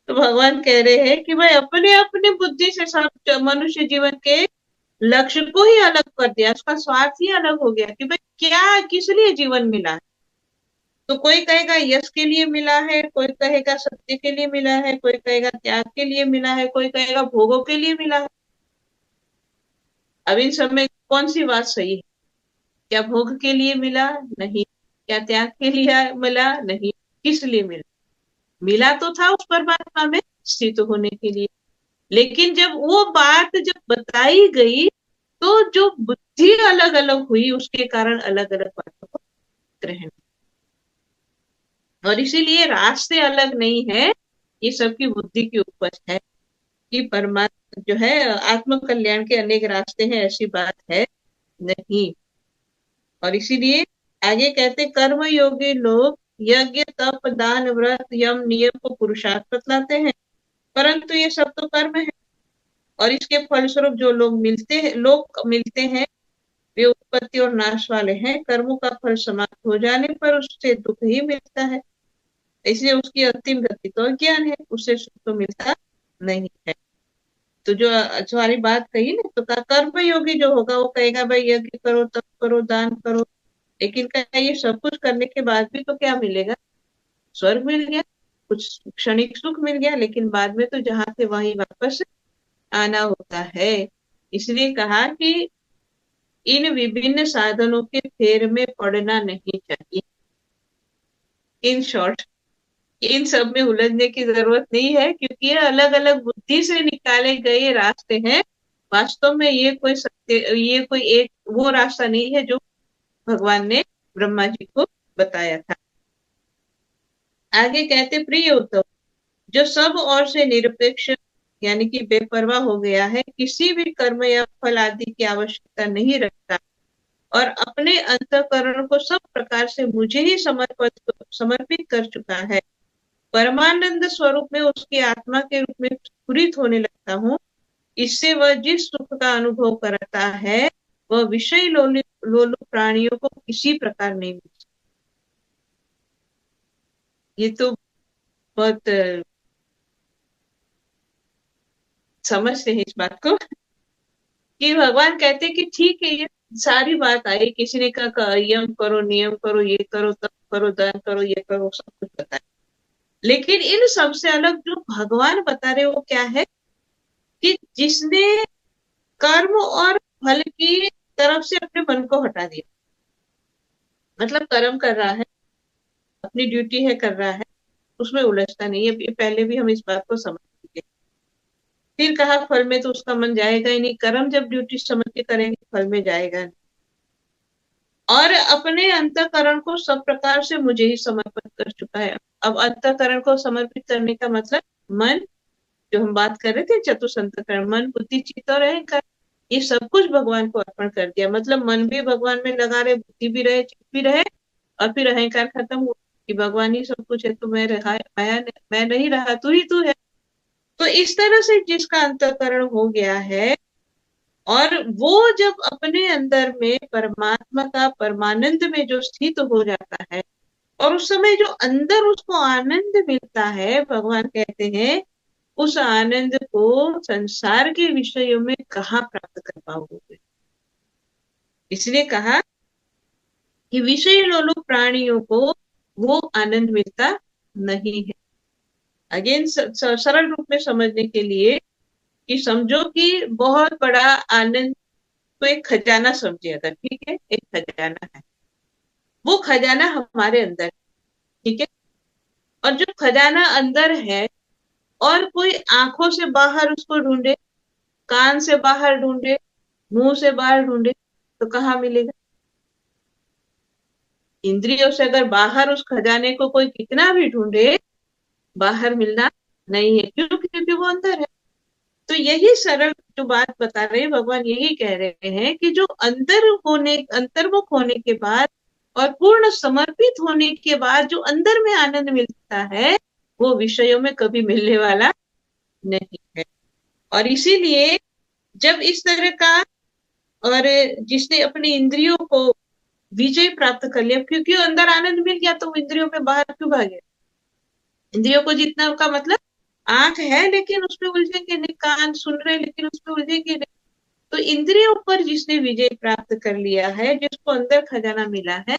तो भगवान कह रहे हैं कि भाई अपने अपने बुद्धि से सब मनुष्य जीवन के लक्ष्य को ही अलग कर दिया, उसका स्वार्थ ही अलग हो गया कि भाई क्या किस लिए जीवन मिला है। तो कोई कहेगा यश के लिए मिला है, कोई कहेगा सत्य के लिए मिला है, कोई कहेगा त्याग के लिए मिला है, कोई कहेगा भोगों के लिए मिला है। अब इन सब में कौन सी बात सही है? क्या भोग के लिए मिला? नहीं। क्या त्याग के लिए मिला? नहीं। किस लिए मिला? मिला तो था उस परमात्मा में स्थित होने के लिए। लेकिन जब वो बात जब बताई गई तो जो बुद्धि अलग अलग हुई उसके कारण अलग अलग बातों को ग्रहण, और इसीलिए रास्ते अलग नहीं है, ये सबकी बुद्धि की उपज है कि परमात्मा जो है आत्म कल्याण के अनेक रास्ते हैं, ऐसी बात है नहीं। और इसीलिए आगे कहते कर्म योगी लोग यज्ञ तप दान व्रत यम नियम को पुरुषार्थ बतलाते हैं, परंतु ये सब तो कर्म है, और इसके फलस्वरूप जो लोग मिलते हैं वे उत्पत्ति और नाश वाले हैं। कर्मों का फल समाप्त हो जाने पर उससे दुख ही मिलता है, इसलिए उसकी अंतिम गति तो अज्ञान है, उससे सुख तो मिलता नहीं है। तो जो तुम्हारी बात कही ना, तो कर्म योगी जो होगा वो कहेगा भाई यज्ञ करो तप करो दान करो, लेकिन क्या ये सब कुछ करने के बाद भी तो क्या मिलेगा? स्वर्ग मिल गया, कुछ क्षणिक सुख मिल गया, लेकिन बाद में तो जहां से वहीं वापस आना होता है। इसलिए कहा कि इन विभिन्न साधनों के फेर में पड़ना नहीं चाहिए। इन शॉर्ट, इन सब में उलझने की जरूरत नहीं है, क्योंकि ये अलग अलग बुद्धि से निकाले गए रास्ते हैं। वास्तव में ये कोई सत्य, ये कोई एक वो रास्ता नहीं है जो भगवान ने ब्रह्मा जी को बताया था। आगे कहते प्रिय उद्धव, जो सब ओर से निरपेक्ष यानी कि बेपरवाह हो गया है, किसी भी कर्म या फल आदि की आवश्यकता नहीं रखता और अपने अंतःकरण को सब प्रकार से मुझे ही समर्पित कर चुका है, परमानंद स्वरूप में उसकी आत्मा के रूप में स्फुरित होने लगता हूँ। इससे वह जिस सुख का अनुभव करता है वह विषय लोलुप प्राणियों को किसी प्रकार नहीं मिल सकता। ये तो बहुत समझते हैं इस बात को कि भगवान कहते हैं कि ठीक है, ये सारी बात आई, किसी ने कहा यम करो नियम करो ये करो तब करो दान करो ये करो, सब कुछ बताया, लेकिन इन सबसे अलग जो भगवान बता रहे वो क्या है कि जिसने कर्म और फल की तरफ से अपने मन को हटा दिया, मतलब कर्म कर रहा है, अपनी ड्यूटी है कर रहा है, उसमें उलझता नहीं है। ये पहले भी हम इस बात को समझ चुके। फिर कहा फल में तो उसका मन जाएगा ही नहीं, कर्म जब ड्यूटी समझ के करेंगे फल में जाएगा नहीं। और अपने अंतःकरण को सब प्रकार से मुझे ही समर्पित कर चुका है। अब अंतःकरण को समर्पित करने का मतलब मन, जो हम बात कर रहे थे चतुर्थ अंतःकरण, मन बुद्धि चित्त और अहंकार, ये सब कुछ भगवान को अर्पण कर दिया। मतलब मन भी भगवान में लगा रहे, बुद्धि भी रहे, चित्त भी रहे, और फिर अहंकार खत्म हुआ कि भगवान ही सब कुछ है, तो मैं नहीं रहा, तू है। तो इस तरह से जिसका अंतःकरण हो गया है और वो जब अपने अंदर में परमात्मा का परमानंद में जो स्थित हो जाता है, और उस समय जो अंदर उसको आनंद मिलता है, भगवान कहते हैं उस आनंद को संसार के विषयों में कहाँ प्राप्त कर पाओगे। इसलिए कहा कि विषय लोलुप प्राणियों को वो आनंद मिलता नहीं है। अगेन सरल रूप में समझने के लिए कि समझो कि बहुत बड़ा आनंद तो एक खजाना समझे, अगर ठीक है, एक खजाना है, वो खजाना हमारे अंदर है, ठीक है, और जो खजाना अंदर है और कोई आंखों से बाहर उसको ढूंढे, कान से बाहर ढूंढे, मुंह से बाहर ढूंढे, तो कहाँ मिलेगा? इंद्रियों से अगर बाहर उस खजाने को कोई कितना भी ढूंढे, बाहर मिलना नहीं है। क्यों? क्योंकि वो अंदर है। तो यही सरल जो बात बता रहे हैं भगवान, यही कह रहे हैं कि जो अंतर्मुख होने के बाद और पूर्ण समर्पित होने के बाद जो अंदर में आनंद मिलता है वो विषयों में कभी मिलने वाला नहीं है। और इसीलिए जब इस तरह का और जिसने अपनी इंद्रियों को विजय प्राप्त कर लिया, क्योंकि अंदर आनंद मिल गया तो वो इंद्रियों में बाहर क्यों भागे। इंद्रियों को जितना का मतलब आंख है लेकिन उसमें उलझेंगे नहीं, कान सुन रहे हैं लेकिन उसमें उलझेंगे नहीं। तो इंद्रियों पर जिसने विजय प्राप्त कर लिया है, जिसको अंदर खजाना मिला है,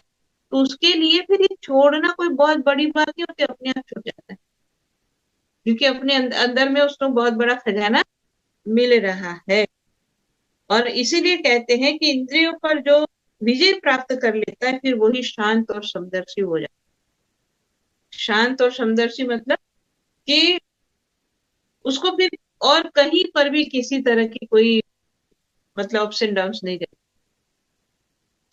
तो उसके लिए फिर ये छोड़ना कोई बहुत बड़ी बात नहीं होती, अपने आप छूट जाता है, क्योंकि अपने अंदर में उसको बहुत बड़ा खजाना मिल रहा है। और इसीलिए कहते हैं कि इंद्रियों पर जो विजय प्राप्त कर लेता है फिर वही शांत और समदर्शी हो जाता है। शांत और समदर्शी मतलब कि उसको फिर और कहीं पर भी किसी तरह की कोई मतलब अप्स एंड डाउन्स नहीं रहते।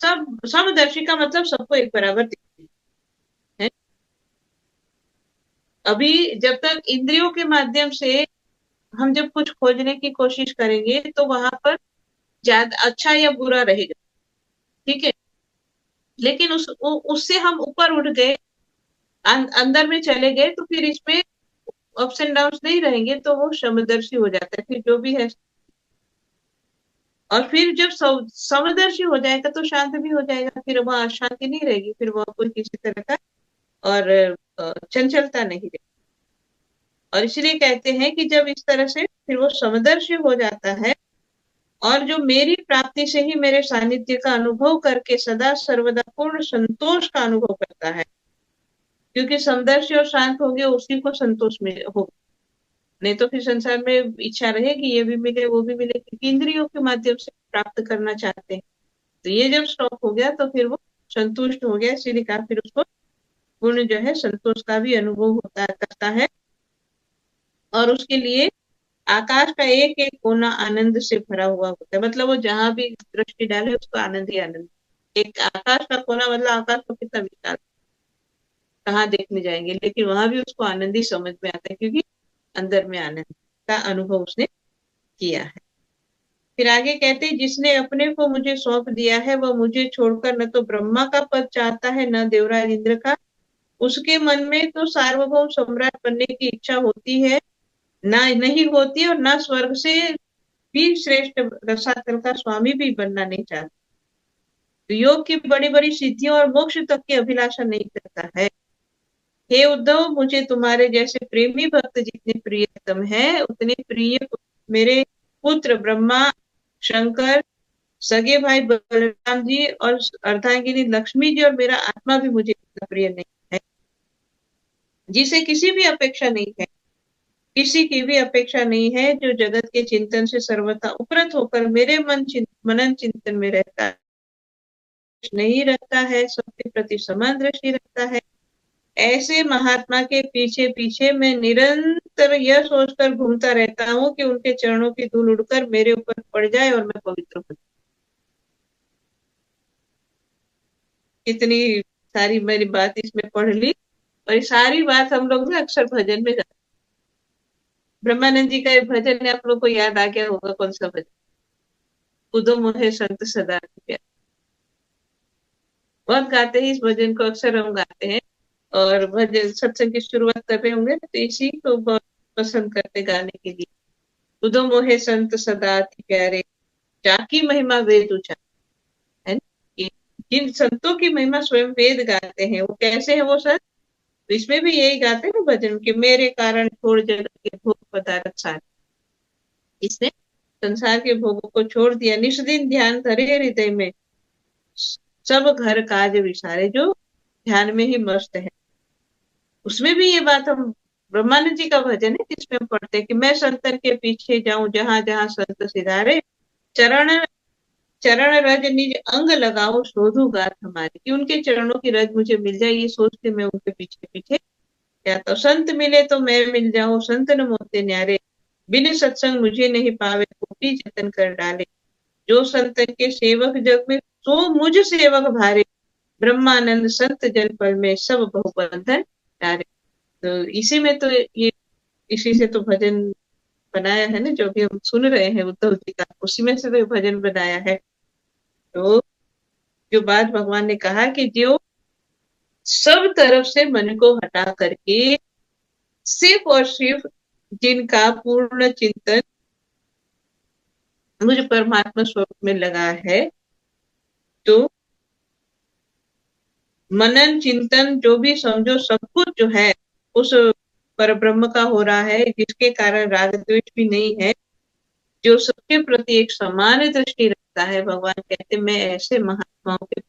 सब समदर्शी का मतलब सबको एक बराबर दिखती है। अभी जब तक इंद्रियों के माध्यम से हम जब कुछ खोजने की कोशिश करेंगे तो वहां पर ज्यादा अच्छा या बुरा रहेगा, ठीक है। लेकिन उससे हम ऊपर उठ गए, अंदर में चले गए, तो फिर इसमें अप्स एंड डाउन्स नहीं रहेंगे, तो वो समदर्शी हो जाता है फिर जो भी है। और फिर जब समदर्शी हो जाएगा तो शांत भी हो जाएगा, फिर वहां अशांति नहीं रहेगी, फिर वहां कोई किसी तरह का और चंचलता नहीं रहेगी। और इसलिए कहते हैं कि जब इस तरह से फिर वो समदर्शी हो जाता है, और जो मेरी प्राप्ति से ही मेरे सानिध्य का अनुभव करके सदा सर्वदा पूर्ण संतोष का अनुभव करता है, क्योंकि समदर्शी और शांत हो गए उसी को संतोष मिले हो। नहीं तो फिर संसार में इच्छा रहेगी ये भी मिले वो भी मिले, क्योंकि इंद्रियों के माध्यम से प्राप्त करना चाहते हैं। तो ये जब स्टॉप हो गया तो फिर वो संतुष्ट हो गया, इसीलिए कहा फिर उसको पूर्ण जो है संतोष का भी अनुभव होता करता है। और उसके लिए आकाश का एक एक कोना आनंद से भरा हुआ होता है, मतलब वो जहां भी दृष्टि डाले उसको आनंद ही आनंद। एक आकाश का कोना मतलब आकाश को कितना विशाल, कहाँ देखने जाएंगे, लेकिन वहां भी उसको आनंद ही समझ में आता है, क्योंकि अंदर में आनंद का अनुभव उसने किया है। फिर आगे कहते हैं, जिसने अपने को मुझे सौंप दिया है वह मुझे छोड़कर न तो ब्रह्मा का पद चाहता है न देवराज इंद्र का। उसके मन में तो सार्वभौम सम्राट बनने की इच्छा होती है, ना नहीं होती, और ना स्वर्ग से भी श्रेष्ठ रसातल का स्वामी भी बनना नहीं चाहता। तो योग की बड़ी बड़ी सिद्धियों और मोक्ष तक की अभिलाषा नहीं करता है। हे उद्धव, मुझे तुम्हारे जैसे प्रेमी भक्त जितने प्रियतम है उतने प्रिय मेरे पुत्र ब्रह्मा, शंकर, सगे भाई बलराम जी और अर्धांगिनी लक्ष्मी जी और मेरा आत्मा भी मुझे इतना प्रिय नहीं है, जिसे किसी भी अपेक्षा नहीं है, किसी की भी अपेक्षा नहीं है, जो जगत के चिंतन से सर्वथा उपरत होकर मेरे मनन चिंतन में रहता है, नहीं रखता है, सबके प्रति समान दृष्टि रखता है। ऐसे महात्मा के पीछे पीछे मैं निरंतर यह सोचकर घूमता रहता हूँ कि उनके चरणों की धूल उड़कर मेरे ऊपर पड़ जाए और मैं पवित्र हो जाऊं। इतनी सारी मेरी बात इसमें पढ़ ली, और ये सारी बात हम लोग ना अक्सर भजन में गाते। ब्रह्मानंद जी का एक भजन है, आप लोग को याद आ गया होगा, कौन सा भजन? उदो मोहे संत सदा प्यारे। बहुत गाते हैं इस भजन को, अक्सर हम गाते हैं। और भजन सत्संग की शुरुआत कर रहे होंगे तो इसी को बहुत पसंद करते गाने के लिए। उदो मोहे संत सदा अति प्यारे, जाकी महिमा वेद उचारे। है ना? जिन संतों की महिमा स्वयं वेद गाते हैं, वो कैसे है वो संत? तो इसमें भी यही गाते हैं ना भजन के, मेरे कारण छोड़ जगत के भोग पदार्थ सारे। इसने संसार के भोगों को छोड़ दिया, निष्दिन ध्यान धरे हृदय में, सब घर काज विसारे, जो ध्यान में ही मस्त है। उसमें भी ये बात हम, ब्रह्मानंद जी का भजन है जिसमें हम पढ़ते हैं कि मैं संतन के पीछे जाऊं जहां जहां संत सिधारे, चरण चरण रज निज अंग लगाओ शोधू गाथ हमारी, कि उनके चरणों की रज मुझे मिल जाए, ये सोच के मैं उनके पीछे पीछे जाता हूँ। संत मिले तो मैं मिल जाऊं, संत न मोते न्यारे, बिन सत्संग मुझे नहीं पावे, कोटि जतन कर डाले, जो संतन के सेवक जग में सो मुझ सेवक भारे, ब्रह्मानंद संत जन पल में सब बहुबंधन टारे। तो इसी में तो ये, इसी से तो भजन बनाया है ना, जो भी हम सुन रहे हैं उद्धव जी का, उसी में से तो ये भजन बनाया है। तो जो बात भगवान ने कहा कि जो सब तरफ से मन को हटा करके सिर्फ और सिर्फ जिनका पूर्ण चिंतन मुझे परमात्मा स्वरूप में लगा है, तो मनन चिंतन जो भी समझो सब कुछ जो है उस परब्रह्म का हो रहा है, जिसके कारण राग द्वेष भी नहीं है, जो सबके प्रति एक समान दृष्टि रखता है। भगवान कहते मैं ऐसे महात्माओं के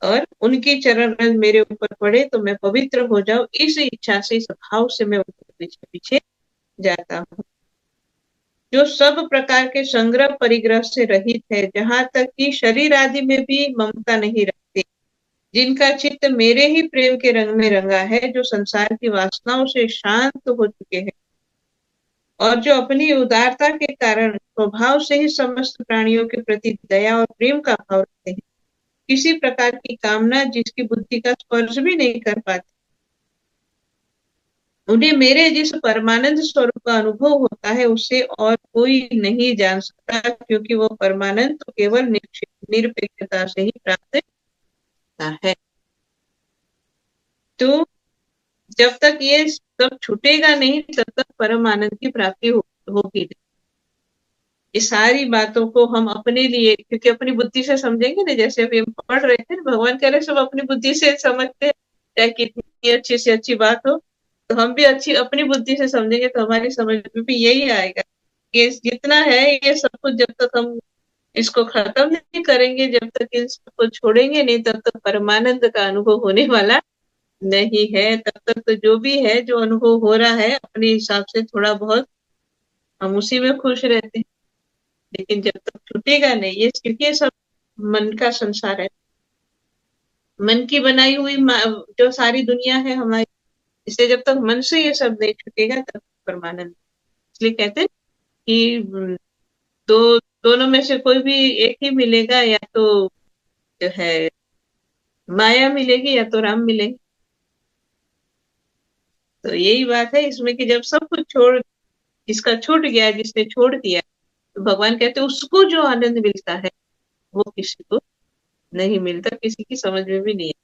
और उनकी चरण रज मेरे ऊपर पड़े तो मैं पवित्र हो जाऊं, इस इच्छा से, इस भाव से मैं उनके पीछे पीछे जाता हूँ। जो सब प्रकार के संग्रह परिग्रह से रहित है, जहां तक कि शरीर आदि में भी ममता नहीं रखते, जिनका चित्त मेरे ही प्रेम के रंग में रंगा है, जो संसार की वासनाओं से शांत हो चुके हैं और जो अपनी उदारता के कारण स्वभाव से ही समस्त प्राणियों के प्रति दया और प्रेम का भाव रखते हैं, किसी प्रकार की कामना जिसकी बुद्धि का स्पर्श भी नहीं कर पाती, उन्हें मेरे जिस परमानंद स्वरूप का अनुभव होता है उससे और कोई नहीं जान सकता, क्योंकि वो परमानंद तो केवल निरपेक्षता से ही प्राप्त होता है। तो जब तक ये सब छूटेगा नहीं तब तक परम आनंद की प्राप्ति होगी नहीं। ये सारी बातों को हम अपने लिए, क्योंकि अपनी बुद्धि से समझेंगे ना, जैसे अभी हम पढ़ रहे थे, भगवान कह रहे सब अपनी बुद्धि से समझते हैं, चाहे कितनी अच्छी से अच्छी बात हो, तो हम भी अच्छी अपनी बुद्धि से समझेंगे तो हमारी समझ में भी यही आएगा कि जितना है ये सब कुछ, जब तक हम इसको खत्म नहीं करेंगे, जब तक इसको छोड़ेंगे नहीं, तब तक परमानंद का अनुभव होने वाला नहीं है। तब तक तो जो भी है, जो अनुभव हो रहा है, अपने हिसाब से थोड़ा बहुत हम उसी में खुश रहते हैं, लेकिन जब तक छूटेगा नहीं ये, क्योंकि ये सब मन का संसार है, मन की बनाई हुई जो सारी दुनिया है हमारी, इसलिए जब तक मन से ये सब नहीं छूटेगा तब परमानंद। इसलिए कहते हैं कि दो दोनों में से कोई भी एक ही मिलेगा, या तो जो है माया मिलेगी या तो राम मिलेगी। तो यही बात है इसमें कि जब सब कुछ छोड़, जिसका छूट गया, जिसने छोड़ दिया, तो भगवान कहते हैं उसको जो आनंद मिलता है वो किसी को नहीं मिलता, किसी की समझ में भी नहीं है।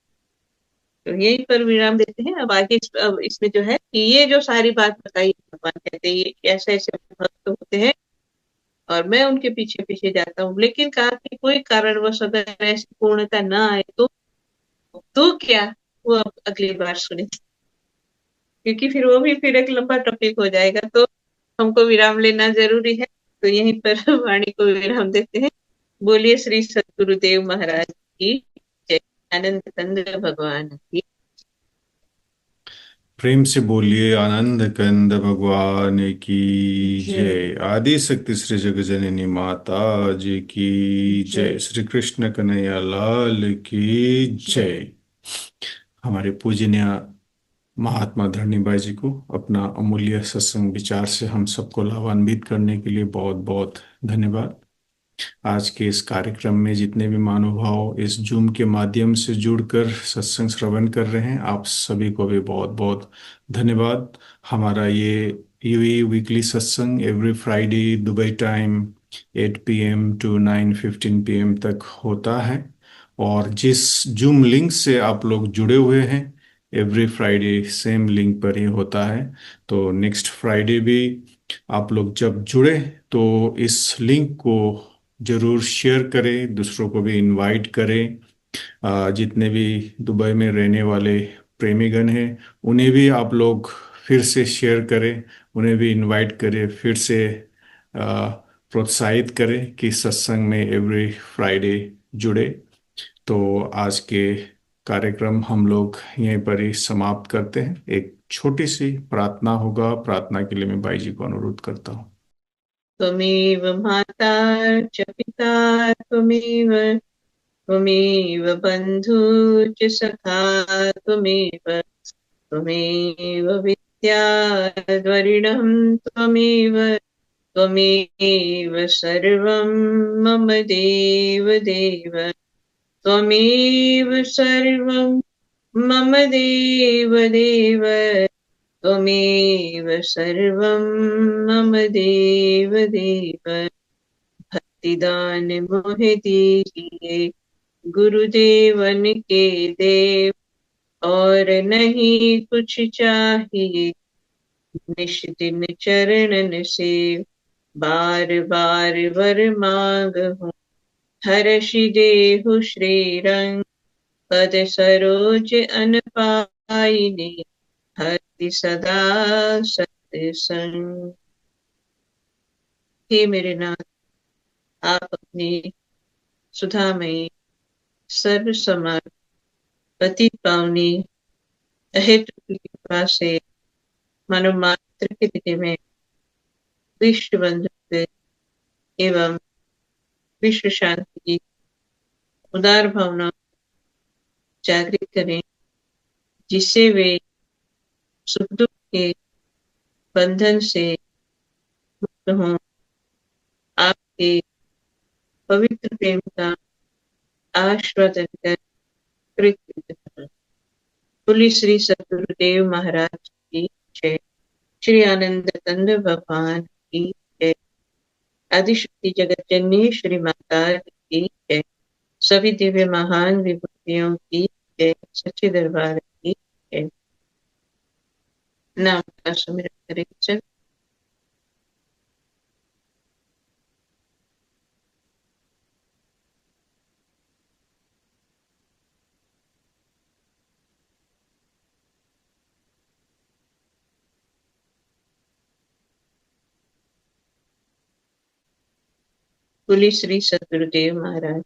तो यही पर विराम देते हैं। अब आगे अब इसमें जो है कि ये जो सारी बात बताई, भगवान कहते हैं ये ऐसे ऐसे भक्त होते हैं और मैं उनके पीछे पीछे जाता हूँ, लेकिन कहा कि कोई कारणवश अगर ऐसी पूर्णता ना आए तो क्या, वो अब अगली बार सुने, क्योंकि फिर वो भी फिर एक लंबा टॉपिक हो जाएगा, तो हमको विराम लेना जरूरी है। तो यहीं पर वाणी को विराम देते हैं। बोलिए श्री सद्गुरुदेव महाराज की जय, आनंद कंद भगवान की। प्रेम से बोलिए आनंद कंद भगवान की जय जय। आदि शक्ति श्री जगजननी माता जी की जय। जय श्री कृष्ण कन्हैया लाल की जय। हमारे पूजनीय महात्मा धरणीभाई जी को अपना अमूल्य सत्संग विचार से हम सबको लाभान्वित करने के लिए बहुत बहुत धन्यवाद। आज के इस कार्यक्रम में जितने भी महानुभाव इस जूम के माध्यम से जुड़कर सत्संग श्रवण कर रहे हैं, आप सभी को भी बहुत बहुत धन्यवाद। हमारा ये यूई वीकली सत्संग every Friday Dubai time 8 PM to 9:15 PM तक होता है, और जिस जूम लिंक से आप लोग जुड़े हुए हैं, एवरी फ्राइडे सेम लिंक पर ही होता है। तो नेक्स्ट फ्राइडे भी आप लोग जब जुड़े तो इस लिंक को जरूर शेयर करें, दूसरों को भी इनवाइट करें। जितने भी दुबई में रहने वाले प्रेमीगण हैं उन्हें भी आप लोग फिर से शेयर करें, उन्हें भी इनवाइट करें, फिर से प्रोत्साहित करें कि सत्संग में एवरी फ्राइडे जुड़े। तो आज के कार्यक्रम हम लोग यहीं पर ही समाप्त करते हैं। एक छोटी सी प्रार्थना होगा, प्रार्थना के लिए मैं भाई जी को अनुरोध करता हूँ। त्वमेव माता च पिता त्वमेव, त्वमेव बन्धु च सखा त्वमेव, त्वमेव विद्याद्रविणं त्वमेव, त्वमेव सर्वं मम देव देव, त्वमेव सर्वं मम देव देव, त्वमेव सर्वं मम देव देव। भक्तिदान मोहे दीजिए गुरुदेवन के देव, और नहीं कुछ चाहिए, निश दिन चरणन सेव, बार बार वर मांगहु, हर्षि देहु श्री रंग, पद सरोज अन पाइने, हरि सदा सत्संग। हे मेरे नाथ, आप अपनी सुधामयी सर्व समर्थ पतित पावनी अहेतु की कृपा से मानव मात्र के हृदय में विश्व बंधुत्व एवं विश्व शांति की उदार भावना जागृत करें, जिससे वे सुख दुख के बंधन से मुक्त हों, आपके पवित्र प्रेम का आस्वादन कर कृतकृत हों। बोलिए श्री सद्गुरुदेव महाराज की जय। श्री आनंद कंद भगवान की जय। आदिशक्ति जगत जननी श्री माता की जय। सभी दिव्य महान विभूतियों की जय। सच्चे दरबार की जय। नाम का सुमिरन करें। चल बोलिए श्री सद्गुरुदेव महाराज